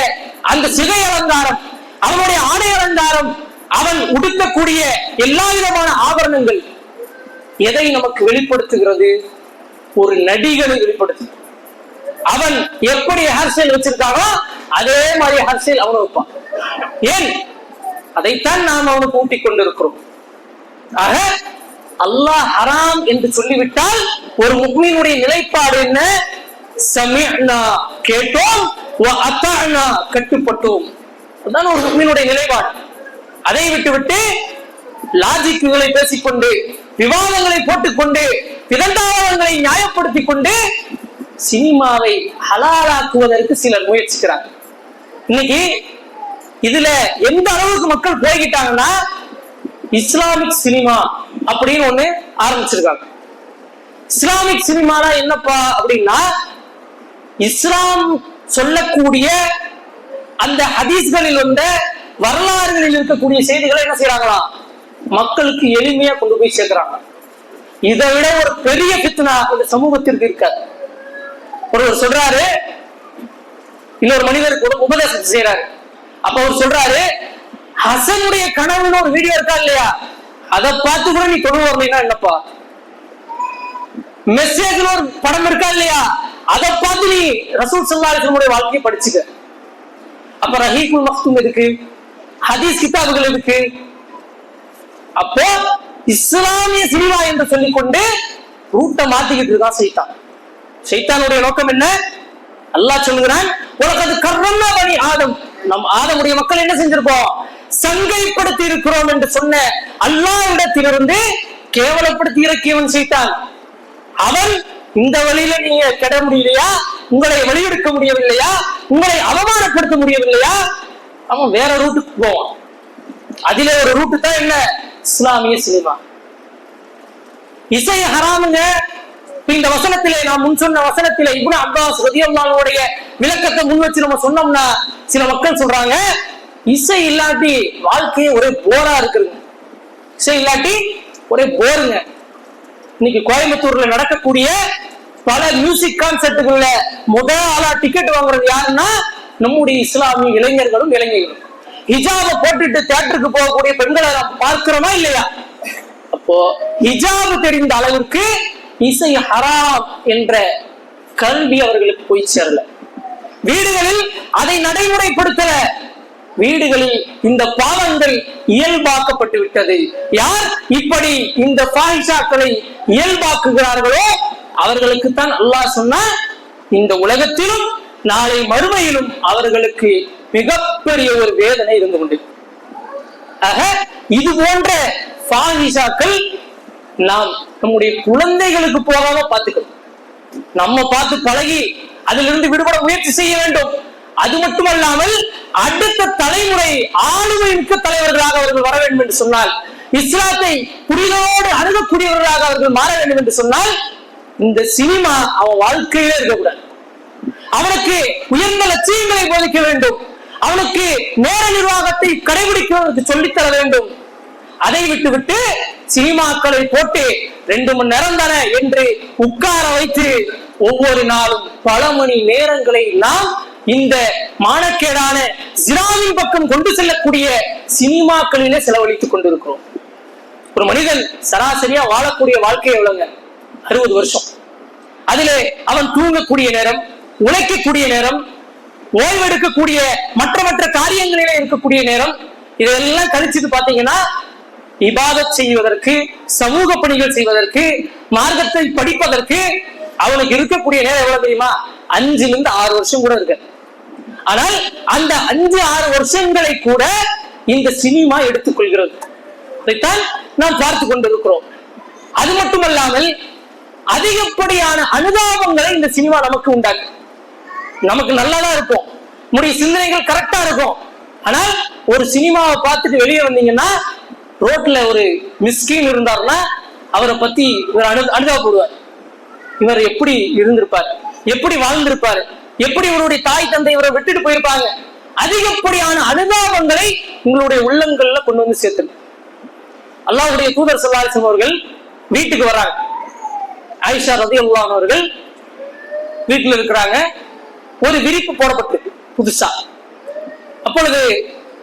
அந்த சிகை அலங்காரம், அவனுடைய ஆடை அலங்காரம், அவன் உடுக்கக்கூடிய எல்லா விதமான ஆபரணங்கள் எதை நமக்கு வெளிப்படுத்துகிறது? ஒரு நடிகனை வெளிப்படுத்துகிறது. அவன் எப்படி ஹேர் ஸ்டைல் வச்சிருக்கானோ அதே மாதிரி ஹேர் ஸ்டைல் அவன் வைப்பான். ஏன்? அதைத்தான் நாம் அவனுக்கு ஊட்டிக் கொண்டிருக்கிறோம். ஆக அல்லாஹ் ஹராம் என்று சொல்லிவிட்டால் ஒரு முஃமினுடைய நிலைப்பாடு என்ன? சமிஅனா, கேட்டோம், வ அத்தஅனா, கட்டுப்பட்டோம். அதுதான் ஒரு முஃமினுடைய நிலைப்பாடு. அதை விட்டுவிட்டு லாஜிக்குகளை பேசிக்கொண்டு, விவாதங்களை போட்டுக்கொண்டு, விதண்டாவாதங்களை நியாயப்படுத்திக் கொண்டு சினிமாவை ஹலாலாக்குவதற்கு சிலர் முயற்சிக்கிறாங்க. இன்னைக்கு இதுல எந்த அளவுக்கு மக்கள் போய்கிட்டாங்கன்னா, இஸ்லாமிக் சினிமா அப்படின்னு ஒண்ணு ஆரம்பிச்சிருக்காங்க. இஸ்லாமிக் சினிமானா என்னப்பா அப்படின்னா, இஸ்லாம் சொல்லக்கூடிய அந்த ஹதீஸ்களில் வந்த வரலாறுகளில் இருக்கக்கூடிய செய்திகளை என்ன செய்யறாங்களா, மக்களுக்கு எளிமையா கொண்டு போய் சேர்க்கிறாங்க. இதை விட ஒரு பெரிய ஃபித்னா இந்த சமூகத்திற்கு இருக்காது. ஒருவர் சொல்றாரு, இன்னொரு மனிதருக்கு உபதேசம் செய்யறாரு. அப்ப அவர் சொல்றாரு, ஹசனுடைய கனவுன்னு ஒரு வீடியோ இருக்கா இல்லையா, அதை பார்த்து கூட நீ தொழு வரலைன்னா என்னப்பா? மெசேஜ்ல ஒரு படம் இருக்கா இல்லையா, அதை பார்த்து நீ ரசூல் ஸல்லல்லாஹு அலைஹி வஸல்லம் வாழ்க்கையை படிச்சுக்க. அப்ப ரஹீகுல் மக்தூம் இருக்கு, ஹதீஸ் கிதாபுகள் இருக்கு. அப்போ இஸ்லாமிய சினிமா என்று சொல்லிக்கொண்டு ரூட்டை மாத்திக்கிட்டு இருக்கான் சைத்தான். சைத்தானுடைய நோக்கம் என்ன? அல்லாஹ் சொல்லுகிறான், உலகது கர்ரம்னா பனி ஆதம், நம் ஆதமுடைய மக்கள் என்ன செஞ்சிருக்கோம்? சங்கைப்படுத்தி இருக்கிறோம் என்று சொன்ன அல்லாஹ்விடத்திலிருந்து கேவலப்படுத்தி இறக்கியவன் சைத்தான். அவன் இந்த வழியில நீங்க கெட முடியலையா, உங்களை வழியெடுக்க முடியவில்லையா, உங்களை அவமானப்படுத்த முடியவில்லையா, அவன் வேற ரூட்டுக்கு போவான். அதுல ஒரு ரூட்டு தான் என்ன? இஸ்லாமிய சினிமா. இசை ஹராமுங்க, இந்த வசனத்திலே நாம் முன் சொன்ன வசனத்திலே இப்னு அப்பாஸ் ரலியல்லாஹு அன்ஹுடைய விளக்கத்தை முன் வச்சு நம்ம சொன்னோம்னா சில மக்கள் சொல்றாங்க, இசை இல்லாட்டி வாழ்க்கையே ஒரே போரா இருக்குங்க. இசை இல்லாட்டி ஒரே போருங்க. இன்னைக்கு கோயம்புத்தூர்ல நடக்கக்கூடிய பல மியூசிக் கான்சர்ட்டுகள்ல முதல் ஆளா டிக்கெட் வாங்குறது யாருன்னா நம்முடைய இஸ்லாமிய இளைஞர்களும் இளைஞர்களும். ஹிஜாப போட்டுட்டு தியேட்டருக்கு போகக்கூடிய பெண்களை நாம் பார்க்கிறோமா இல்லையா? அப்போ ஹிஜாபு தெரிந்த அளவிற்கு இசை ஹராம் என்ற கல்வி அவர்களுக்கு போய் சேரல. வீடுகளில் அதை நடைமுறைப்படுத்தல. வீடுகளில் இந்த பாவங்கள் இயல்பாக்கப்பட்டு விட்டது. யார் இப்படி இந்த ஃபாஹிஷாக்களை இயல்பாக்குகிறார்களோ அவர்களுக்குத்தான் அல்லாஹ் சொன்னா இந்த உலகத்திலும் நாளை மறுமையிலும் அவர்களுக்கு மிகப்பெரிய ஒரு வேதனை இருந்து கொண்டு. ஆக இது போன்ற ஃபாஹிஷாக்கள் நாம் நம்முடைய குழந்தைகளுக்கு போகாம பார்த்துக்கணும். நம்ம பார்த்து பழகி அதிலிருந்து விடுபட முயற்சி செய்ய வேண்டும். அது மட்டுமல்லாமல் அடுத்த தலைமுறை ஆளுமை மிக்க தலைவர்களாக அவர்கள் வர வேண்டும் என்று சொன்னால், இஸ்லாத்தை புரிதலோடு அணுகக்கூடியவர்களாக அவர்கள் மாற வேண்டும் என்று சொன்னால், இந்த சினிமா அவன் வாழ்க்கையில இருக்கக்கூடாது. அவனுக்கு உயர்ந்த லட்சியங்களை போதிக்க வேண்டும். அவனுக்கு நேர நிர்வாகத்தை கடைபிடிக்கிறவனுக்கு சொல்லித்தர வேண்டும். அதை விட்டு சினிமாக்களை போட்டு 2 மணி நேரம் தானே என்று உட்கார வைத்து ஒவ்வொரு நாளும் பல மணி நேரங்களை நாம் இந்த மானக்கேடான ஜினாவின் பக்கம் கொண்டு செல்லக்கூடிய சினிமாக்களிலே செலவழித்துக் கொண்டிருக்கிறோம். ஒரு மனிதன் சராசரியா வாழக்கூடிய வாழ்க்கை எவ்வளவுங்க? 60 வருஷம். அதிலே அவன் தூங்கக்கூடிய நேரம், உழைக்கக்கூடிய நேரம், ஓய்வெடுக்கக்கூடிய மற்ற காரியங்களிலே இருக்கக்கூடிய நேரம், இதெல்லாம் கழிச்சுட்டு பாத்தீங்கன்னா இபாதத் செய்வதற்கு, சமூக பணிகள் செய்வதற்கு, மார்க்கத்தை படிப்பதற்கு அவனுக்கு இருக்கக்கூடிய நேரம் எவ்வளவு தெரியுமா? 5-6 வருஷம் கூட இருக்கு. ஆனால் அந்த 5-6 வருஷங்களை கூட இந்த சினிமா எடுத்துக்கொள்கிறது. இதைத்தான் நாம் பார்த்து கொண்டிருக்கிறோம். அது மட்டுமல்லாமல் அதிகப்படியான அனுதாபங்களை இந்த சினிமா நமக்கு உண்டாக்கு. நமக்கு நல்லாதான் இருக்கும், நம்முடைய சிந்தனைகள் கரெக்டா இருக்கும். ஆனால் ஒரு சினிமாவை பார்த்துட்டு வெளியே வந்தீங்கன்னா, ரோட்ல ஒரு மிஸ்கின் இருந்தாருன்னா அவரை பத்தி இவர் அனுதாபப்படுவார். இவர் எப்படி இருந்திருப்பார், எப்படி வாழ்ந்திருப்பாரு, எப்படி இவருடைய தாய் தந்தை இவரை விட்டுட்டு போயிருப்பாங்க. அதிகப்படியான அனுதாபங்களை உங்களுடைய உள்ளங்கள்ல கொண்டு வந்து சேர்த்து. அல்லாஹ்வுடைய தூதர் ஸல்லல்லாஹு அலைஹி வஸல்லம் அவர்கள் வீட்டுக்கு வர்றாங்க. ஆயிஷா ரலியல்லாஹு அன்ஹா அவர்கள் வீட்டுல இருக்கிறாங்க. ஒரு விரிப்பு போடப்பட்டிருக்கு புதுசா. அப்பொழுது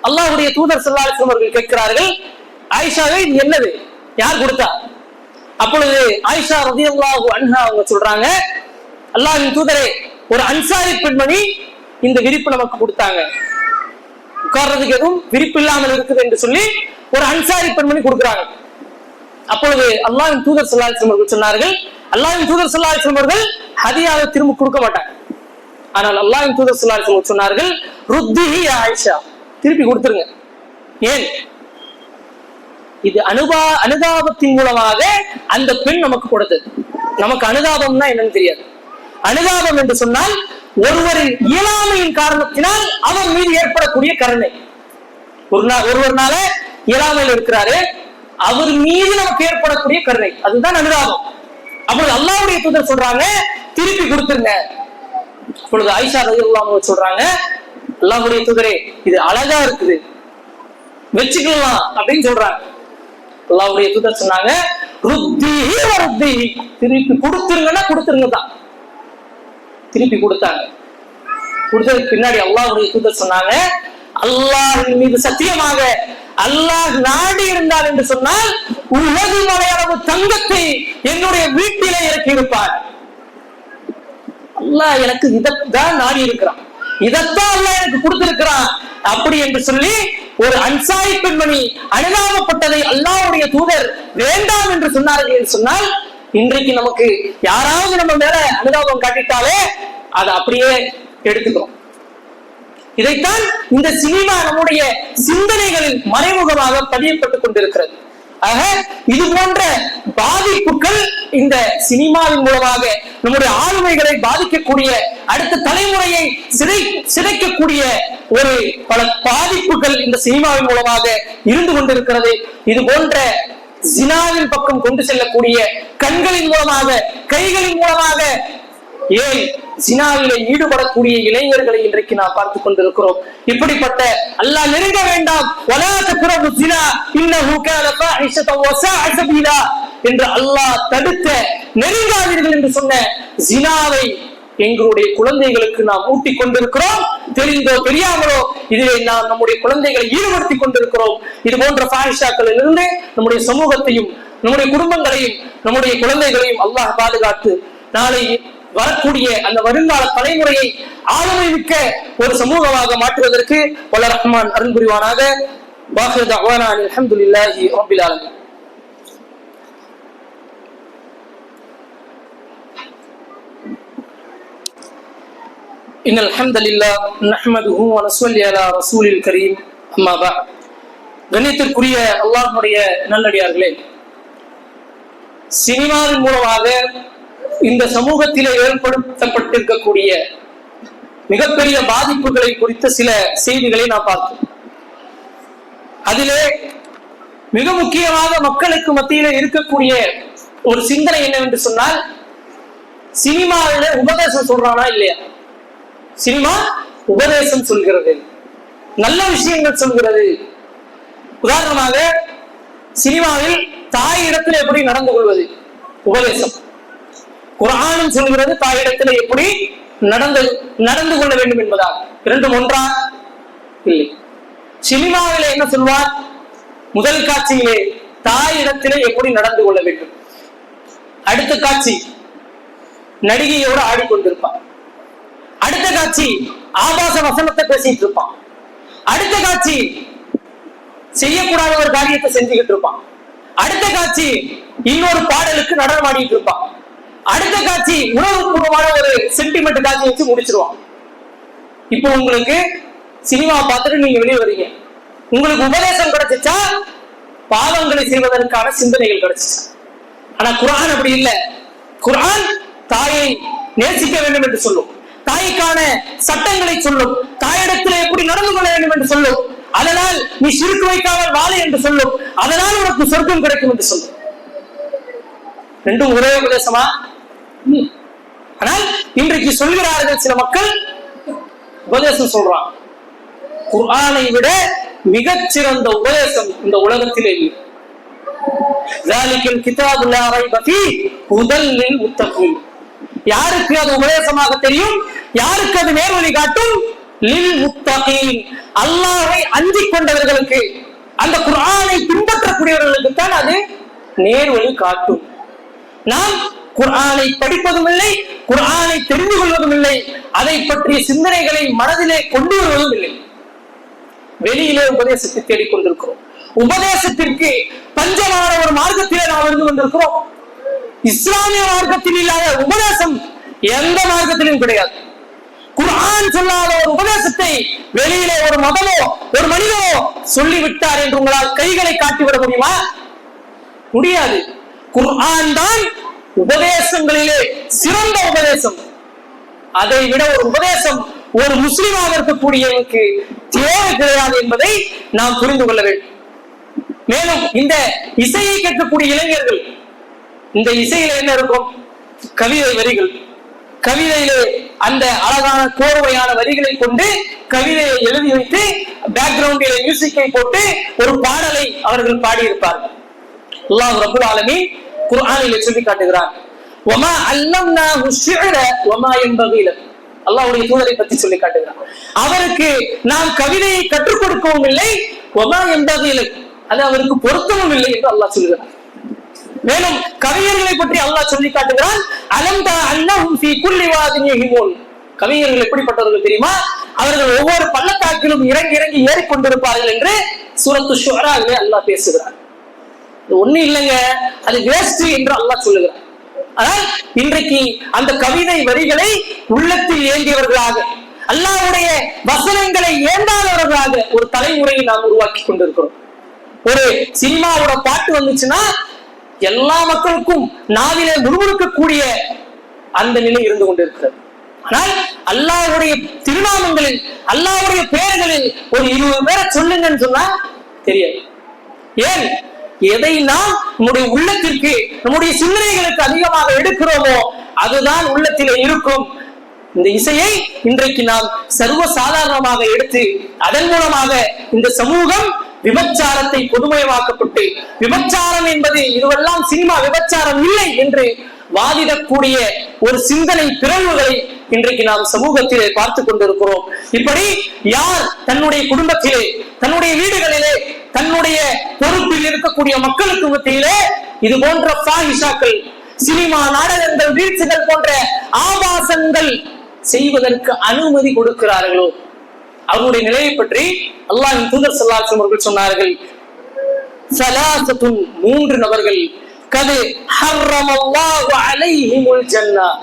அல்லாஹ்வுடைய தூதர் ஸல்லல்லாஹு அலைஹி வஸல்லம் அவர்கள் கேட்கிறார்கள், ஆயிஷாவே இது என்னது, யார் கொடுத்தா? அப்பொழுது ஆயிஷா ரலியல்லாஹு அன்ஹா அவங்க சொல்றாங்க, அல்லாஹ்வின் தூதரே, ஒரு அன்சாரி பெண்மணி இந்த விரிப்பு நமக்கு கொடுத்தாங்க. உட்கார்றதுக்கு எதுவும் விரிப்பு இல்லாமல் இருக்குது என்று சொல்லி ஒரு அன்சாரி பெண்மணி கொடுக்குறாங்க. அப்பொழுது அல்லாஹ்வின் தூதர் ஸல்லல்லாஹு அலைஹி வஸல்லம் அவர்கள் சொன்னார்கள், அல்லாஹ்வின் தூதர் ஸல்லல்லாஹு அலைஹி வஸல்லம் அவர்கள் ஹதியாவை திரும்ப கொடுக்க மாட்டாங்க. ஆனால் அல்லாஹ்வின் தூதர் ஸல்லல்லாஹு அலைஹி வஸல்லம் சொன்னார்கள், ருத்திஹி யா ஆயிஷா, திருப்பி கொடுத்துருங்க. ஏன்? இது அனுதாபத்தின் மூலமாக அந்த பெண் நமக்கு கொடுத்தது. நமக்கு அனுதாபம்னா என்னன்னு தெரியாது. அனுதாபம் என்று சொன்னால் ஒருவரின் இயலாமையின் காரணத்தினால் அவர் மீது ஏற்படக்கூடிய கருணை. ஒருவர்னால இயலாமையில் இருக்கிறாரு, அவர் மீது நமக்கு ஏற்படக்கூடிய கருணை, அதுதான் அனுதாபம். அப்பொழுது அல்லாஹ்வுடைய தூதர் சொல்றாங்க, திருப்பி கொடுத்துருங்க. அப்பொழுது ஆயிஷா ரலியல்லாஹு அன்ஹா சொல்றாங்க, அல்லாஹ்வுடைய தூதரே, இது அழகா இருக்குது, வச்சுக்கலாம் அப்படின்னு சொல்றாங்க. அல்லாஹ்வுடைய தூதர் சொன்னாங்க, ருத்திஹி வ ருத்திஹி, திருப்பி கொடுத்துருங்கன்னா கொடுத்துருங்க தான். திருப்பி கொடுத்தாங்க. கொடுத்ததுக்கு பின்னாடி அல்லாஹ்வுடைய தூதர் சொன்னாங்க, அல்லாஹ்வின் மீது சத்தியமாக அல்லாஹ் நாடி இருந்தார் என்று சொன்னால் உலகு மலையளவு தங்கத்தை என்னுடைய வீட்டிலே இறக்கி இருப்பார். அல்லாஹ் எனக்கு இதைத்தான் நாடி இருக்கிறான், இதைத்தான் அல்லாஹ் எனக்கு கொடுத்திருக்கிறான் அப்படி என்று சொல்லி ஒரு அன்சாரி பெண்மணி அனுதாபப்பட்டதை அல்லாஹ்வுடைய தூதர் வேண்டாம் என்று சொன்னார்கள் என்று சொன்னால், இன்றைக்கு நமக்கு யாராவது நம்ம மேல அனுதாபம் காட்டிட்டாலே அதை அப்படியே எடுத்துக்கிறோம். இதைத்தான் இந்த சினிமா நம்முடைய சிந்தனைகளில் மறைமுகமாக பதியப்பட்டுக் கொண்டிருக்கிறது. ஆக இது போன்ற பாதிப்புகள் இந்த சினிமாவின் மூலமாக நம்முடைய ஆளுமைகளை பாதிக்கக்கூடிய, அடுத்த தலைமுறையை சிதைக்கக்கூடிய ஒரு பல பாதிப்புகள் இந்த சினிமாவின் மூலமாக இருந்து கொண்டிருக்கிறது. இது போன்ற ஜினாவின் பக்கம் கொண்டு செல்லக்கூடிய கண்களின் மூலமாக, கைகளின் மூலமாக, ஏன் ஜினாவிலே ஈடுபடக்கூடிய இளைஞர்களை இன்றைக்கு நாம் பார்த்துக் கொண்டிருக்கிறோம். இப்படிப்பட்ட அல்லாஹ் நெருங்க வேண்டாம் என்று அல்லாஹ் தடுத்த, நெருங்காதீர்கள் என்று சொன்ன ஜினாவை எங்களுடைய குழந்தைகளுக்கு நாம் ஊட்டிக் கொண்டிருக்கிறோம். தெரிந்தோ தெரியாமலோ இதிலே நாம் நம்முடைய குழந்தைகளை ஈடுபடுத்திக் கொண்டிருக்கிறோம். இது போன்ற ஃபாஹிஷாக்களில் இருந்து நம்முடைய சமூகத்தையும், நம்முடைய குடும்பங்களையும், நம்முடைய குழந்தைகளையும் அல்லாஹ் பாதுகாத்து நாளை வரக்கூடிய அந்த வருங்கால தலைமுறையை ஆளுமை மிக்க ஒரு சமூகமாக மாற்றுவதற்கு வல்ல ரஹ்மான் அருள் புரிவானாக. வாஹிரு தஅவானா அல்ஹம்துலில்லாஹி ரப்பில் ஆலமீன். இன்னல் ஹம்தலில்லாஹ் நஹ்மதுஹு வ நஸல்லி அலா ரசூலில் கரீம். அம்மா பஅத். கண்ணியத்திற்குரிய அல்லாஹ்வுடைய நல்லடியார்களே, சினிமாவின் மூலமாக இந்த சமூகத்திலே ஏற்படுத்தப்பட்டிருக்கக்கூடிய மிகப்பெரிய பாதிப்புகளை குறித்த சில செய்திகளை நாம் பார்த்தோம். அதிலே மிக முக்கியமாக மக்களுக்கு மத்தியிலே இருக்கக்கூடிய ஒரு சிந்தனை என்னவென்று சொன்னால், சினிமாவில உபதேசம் சொல்றானா இல்லையா? சினிமா உபதேசம் சொல்கிறது, நல்ல விஷயங்கள் சொல்கிறது. உதாரணமாக சினிமாவில் தாயிடத்தில் எப்படி நடந்து கொள்வது உபதேசம். குர்ஆனும் சொல்கிறது தாயிடத்தில் எப்படி நடந்து கொள்ள வேண்டும் என்பதாக. இரண்டும் ஒன்றா? இல்லை. சினிமாவில என்ன சொல்வார்? முதல் காட்சியிலே தாயிடத்திலே எப்படி நடந்து கொள்ள வேண்டும். அடுத்த காட்சி நடிகையோடு ஆடிக்கொண்டிருப்பான். அடுத்த காட்சி ஆபாச வசனத்தை பேசிட்டு இருப்பான். அடுத்த காட்சி செய்யக்கூடாத ஒரு காரியத்தை செஞ்சுக்கிட்டு இருப்பான். அடுத்த காட்சி இன்னொரு பாடலுக்கு நடனம் ஆடிட்டு இருப்பான். அடுத்த காட்சி உணவுபூர்வமான ஒரு சென்டிமெண்ட் காட்சி வச்சு முடிச்சிருவான். இப்போ உங்களுக்கு சினிமா பார்த்துட்டு நீங்க வெளியே வரீங்க, உங்களுக்கு உபதேசம் கிடைச்சிச்சா? பாவங்களை செய்வதற்கான சிந்தனைகள் கிடைச்சிச்சா? ஆனா குர்ஆன் அப்படி இல்லை. குர்ஆன் தாயை நேசிக்க வேண்டும் என்று சொல்லும், தாய்க்கான சட்டங்களை சொல்லும், தாயிடத்தில் எப்படி நடந்து கொள்ள வேண்டும் என்று சொல்லும். அதனால் நீ சிறுக்கு வைக்காமல் வாழ என்று சொல்லும், அதனால் உனக்கு சொர்க்கம் கிடைக்கும் என்று சொல்லும். ரெண்டும் ஒரே உபதேசமா? ஆனால் இன்றைக்கு சொல்கிறார்கள் சில மக்கள், உபதேசம் சொல்றான். குர்ஆனை விட மிகச்சிறந்த உபதேசம் இந்த உலகத்திலே இல்லை. யாருக்கு அது உபதேசமாக தெரியும்? யாருக்கு அது நேர்வழி காட்டும்? லில் முத்தகீன், அல்லாஹ்வை அஞ்சிக் கொண்டவர்களுக்கு, அந்த குர்ஆனை பின்பற்றக்கூடியவர்களுக்கு தான் அது நேர்வழி காட்டும். நாம் குர்ஆனை படிப்பதும் இல்லை, குர்ஆனை தெரிந்து கொள்வதும் இல்லை, அதை பற்றிய சிந்தனைகளை மனதிலே கொண்டு வருவதும் இல்லை. வெளியிலே உபதேசத்தை தேடிக்கொண்டிருக்கிறோம். உபதேசத்திற்கு பஞ்சமான ஒரு மார்க்கத்திலே நாம் இருந்து கொண்டிருக்கிறோம். இஸ்லாமிய மார்க்கத்தில் இல்லாத உபதேசம் எந்த மார்க்கத்திலும் கிடையாது. குர்ஆன் சொல்லாத ஒரு உபதேசத்தை வெளியிலே ஒரு மதமோ ஒரு மனிதனோ சொல்லிவிட்டார் என்று உங்களால் கைகளை காட்டிவிட முடியுமா? முடியாது. குர்ஆன் தான் உபதேசங்களிலே சிறந்த உபதேசம். அதை விட ஒரு உபதேசம் ஒரு முஸ்லிமாக இருக்கக்கூடியவனுக்கு தேவை கிடையாது என்பதை நாம் புரிந்து கொள்ள வேண்டும். மேலும் இந்த இசையை கேட்கக்கூடிய இளைஞர்கள், இந்த இசையில என்ன இருக்கும்? கவிதை வரிகள். கவிதையிலே அந்த அழகான கோர்வையான வரிகளை கொண்டு கவிதையை எழுதி வைத்து பேக்ரவுண்டில் மியூசிக்கை போட்டு ஒரு பாடலை அவர்கள் பாடியிருப்பார்கள். அல்லாஹ் ரப்பல் ஆலமீன் குர்ஆனில் சொல்லி காட்டுகிறார், வமா அல்லம்னாஹு ஷிஅர வமா யன்பகி லஹு. அல்லாஹ்வுடைய தூதரை பற்றி சொல்லி காட்டுகிறார், அவருக்கு நாம் கவிதையை கற்றுக் கொடுக்கவும் இல்லை, வமா யன்பகி லஹு, அது அவருக்கு பொருத்தமும் இல்லை என்று அல்லாஹ் சொல்கிறார். மேலும் கவிஞர்களை பற்றி அல்லாஹ் சொல்லி காட்டுகிறான், அலம் தா அன்னஹும் ஃபீ குல்லி வாதின் யஹிமூன். கவிஞர்கள் எப்படிப்பட்டவர்கள் தெரியுமா? அவர்கள் ஒவ்வொரு பள்ளத்தாக்கிலும் இறங்கி இறங்கி ஏறிக்கொண்டிருப்பார்கள் என்று சூரத்து ஷுஅராவிலே அல்லாஹ் பேசுகிறார். ஒண்ணு இல்லைங்க, அது வேஸ்ட் என்று அல்லாஹ் சொல்லுகிறார். ஆனால் இன்றைக்கு அந்த கவிதை வரிகளை உள்ளத்தில் ஏந்தியவர்களாக, அல்லாஹ்வுடைய வசனங்களை ஏந்தாதவர்களாக ஒரு தலைமுறையை நாம் உருவாக்கி கொண்டிருக்கிறோம். ஒரு சினிமாவோட பாட்டு வந்துச்சுன்னா எல்லா மக்களுக்கும் நாவிலே முறுமுறுக்கக்கூடிய அந்த நிலை இருந்து கொண்டிருக்கிறது. ஆனால் அல்லாஹ்வுடைய திருநாமங்களில், அல்லாஹ்வுடைய பெயர்களில் ஒரு 20 பேரை சொல்லுங்கன்னு சொன்னா தெரியாது. ஏன்? எதை நாம் நம்முடைய உள்ளத்திற்கு நம்முடைய சிந்தனைகளுக்கு அதிகமாக எடுக்கிறோமோ அதுதான் உள்ளத்திலே இருக்கும். இந்த இசையை இன்றைக்கு நாம் சர்வ சாதாரணமாக எடுத்து அதன் மூலமாக இந்த சமூகம் விபச்சாரத்தை பொதுமயமாக்கப்பட்டு விபச்சாரம் என்பது இதுவெல்லாம் சினிமா விபச்சாரம் இல்லை என்று வாதிடக்கூடிய ஒரு சிந்தனை பிறழ்வுகளை இன்றைக்கு நாம் சமூகத்திலே பார்த்து கொண்டிருக்கிறோம். இப்படி யார் தன்னுடைய குடும்பத்திலே தன்னுடைய வீடுகளிலே தன்னுடைய பொறுப்பில் இருக்கக்கூடிய மக்களுக்கு மத்தியிலே இது போன்ற ஃபாஹிஷாக்கள் சினிமா நாடகங்கள் வீழ்ச்சிகள் போன்ற ஆபாசங்கள் செய்வதற்கு அனுமதி கொடுக்கிறார்களோ அவருடைய நிலையை பற்றி அல்லாஹ்வின் தூதர் ஸல்லல்லாஹு அலைஹி வஸல்லம் அவர்கள் சொன்னார்கள், ஸலாஸத்துன் 3 நபர்கள் கது ஹர்ரமல்லாஹு அலைஹிமுல் ஜன்னah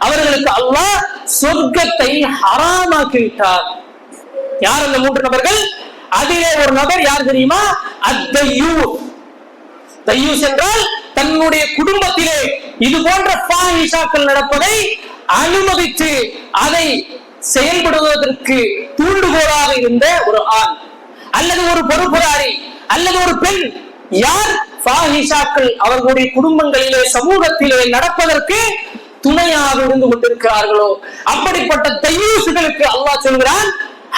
அவர்களுக்கு அல்லாஹ் சொர்க்கத்தை ஹராமாக்கி விட்டார். யார் அந்த 3 நபர்கள்? அதிலே ஒரு நபர் யார் தெரியுமா? அத்தையூஸ். தையூஸ் என்றால் தன்னுடைய குடும்பத்திலே இது போன்ற ஃபாஹிஷாக்கள் நடப்பதை அனுமதித்து அதை செயல்படுவதற்கு தூண்டுகோலாக இருந்த ஒரு ஆண் அல்லது ஒரு பொறுப்புதாரி அல்லது ஒரு பெண். யார் ஃபாஹிஷாக்கள் அவர்களுடைய குடும்பங்களிலே சமூகத்திலே நடப்பதற்கு துணையாக இருந்து கொண்டிருக்கிறார்களோ அப்படிப்பட்ட தையூசுகளுக்கு அல்லாஹ் சொல்கிறான்,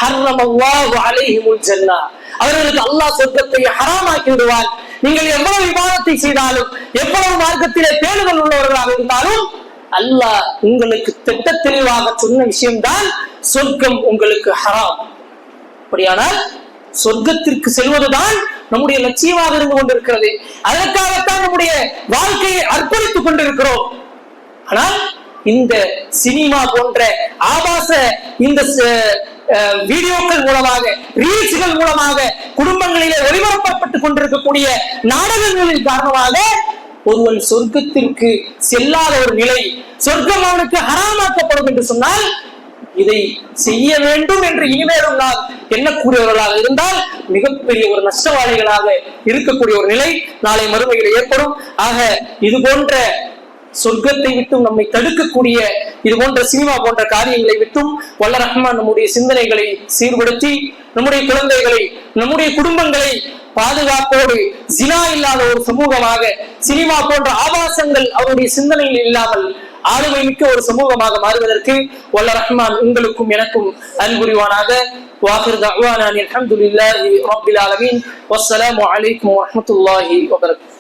ஹர்ரமல்லாஹு அலைஹிமுல் ஜன்னah அவர்களுக்கு அல்லாஹ் சொர்க்கத்தை ஹராமாக்கி விடுவான். நீங்கள் எவ்வளவு விவாதத்தை செய்தாலும் எவ்வளவு மார்க்கத்திலே பேணுதல் உள்ளவர்களாக இருந்தாலும் அல்லாஹ் உங்களுக்கு திட்ட தெளிவாக சொன்ன விஷயம்தான் சொர்க்கம் உங்களுக்கு ஹராம். அப்படியானால் சொர்க்கத்திற்கு செல்வதுதான் நம்முடைய லட்சியமாக இருந்து கொண்டிருக்கிறது. அதற்காகத்தான் நம்முடைய வாழ்க்கையை அர்ப்பணித்துக் கொண்டிருக்கிறோம். ஆனால் இந்த சினிமா போன்ற ஆபாச இந்த வீடியோக்கள் மூலமாக ரீல்ஸ்கள் மூலமாக குடும்பங்களிலே ஒளிபரப்பப்பட்டுக் கொண்டிருக்கக்கூடிய நாடகங்களின் காரணமாக ஒருவன் சொர்க்கத்திற்கு செல்லாத ஒரு நிலை, சொர்க்கம் அவனுக்கு ஹராமாக்கப்படும் என்று சொன்னால் இதை செய்ய வேண்டும் என்று இனிமேலும் நாம் எண்ணக்கூடியவர்களாக இருந்தால் மிகப்பெரிய ஒரு நஷ்டவாளிகளாக இருக்கக்கூடிய ஒரு நிலை நாளை மறுமையில் ஏற்படும். ஆக இது போன்ற சொர்க்கத்தை விட்டும் நம்மை தடுக்கக்கூடிய இது போன்ற சினிமா போன்ற காரியங்களை விட்டும் வல்ல ரஹ்மான் நம்முடைய சிந்தனைகளை சீர்படுத்தி நம்முடைய குழந்தைகளை நம்முடைய குடும்பங்களை பாதுகாப்போடு ஜினா இல்லாத ஒரு சமூகமாக சினிமா போன்ற ஆபாசங்கள் அவருடைய சிந்தனையில் இல்லாமல் ஆளுமை மிக்க ஒரு சமூகமாக மாறுவதற்கு வல்ல ரஹ்மான் உங்களுக்கும் எனக்கும் அன்புரிவானாக. வாஹிர் தஅவானா அல்ஹம்துலில்லாஹி ரப்பில் ஆலமீன். வஸ்ஸலாமு அலைக்கும் வரஹ்மத்துல்லாஹி வபரகாத்துஹு.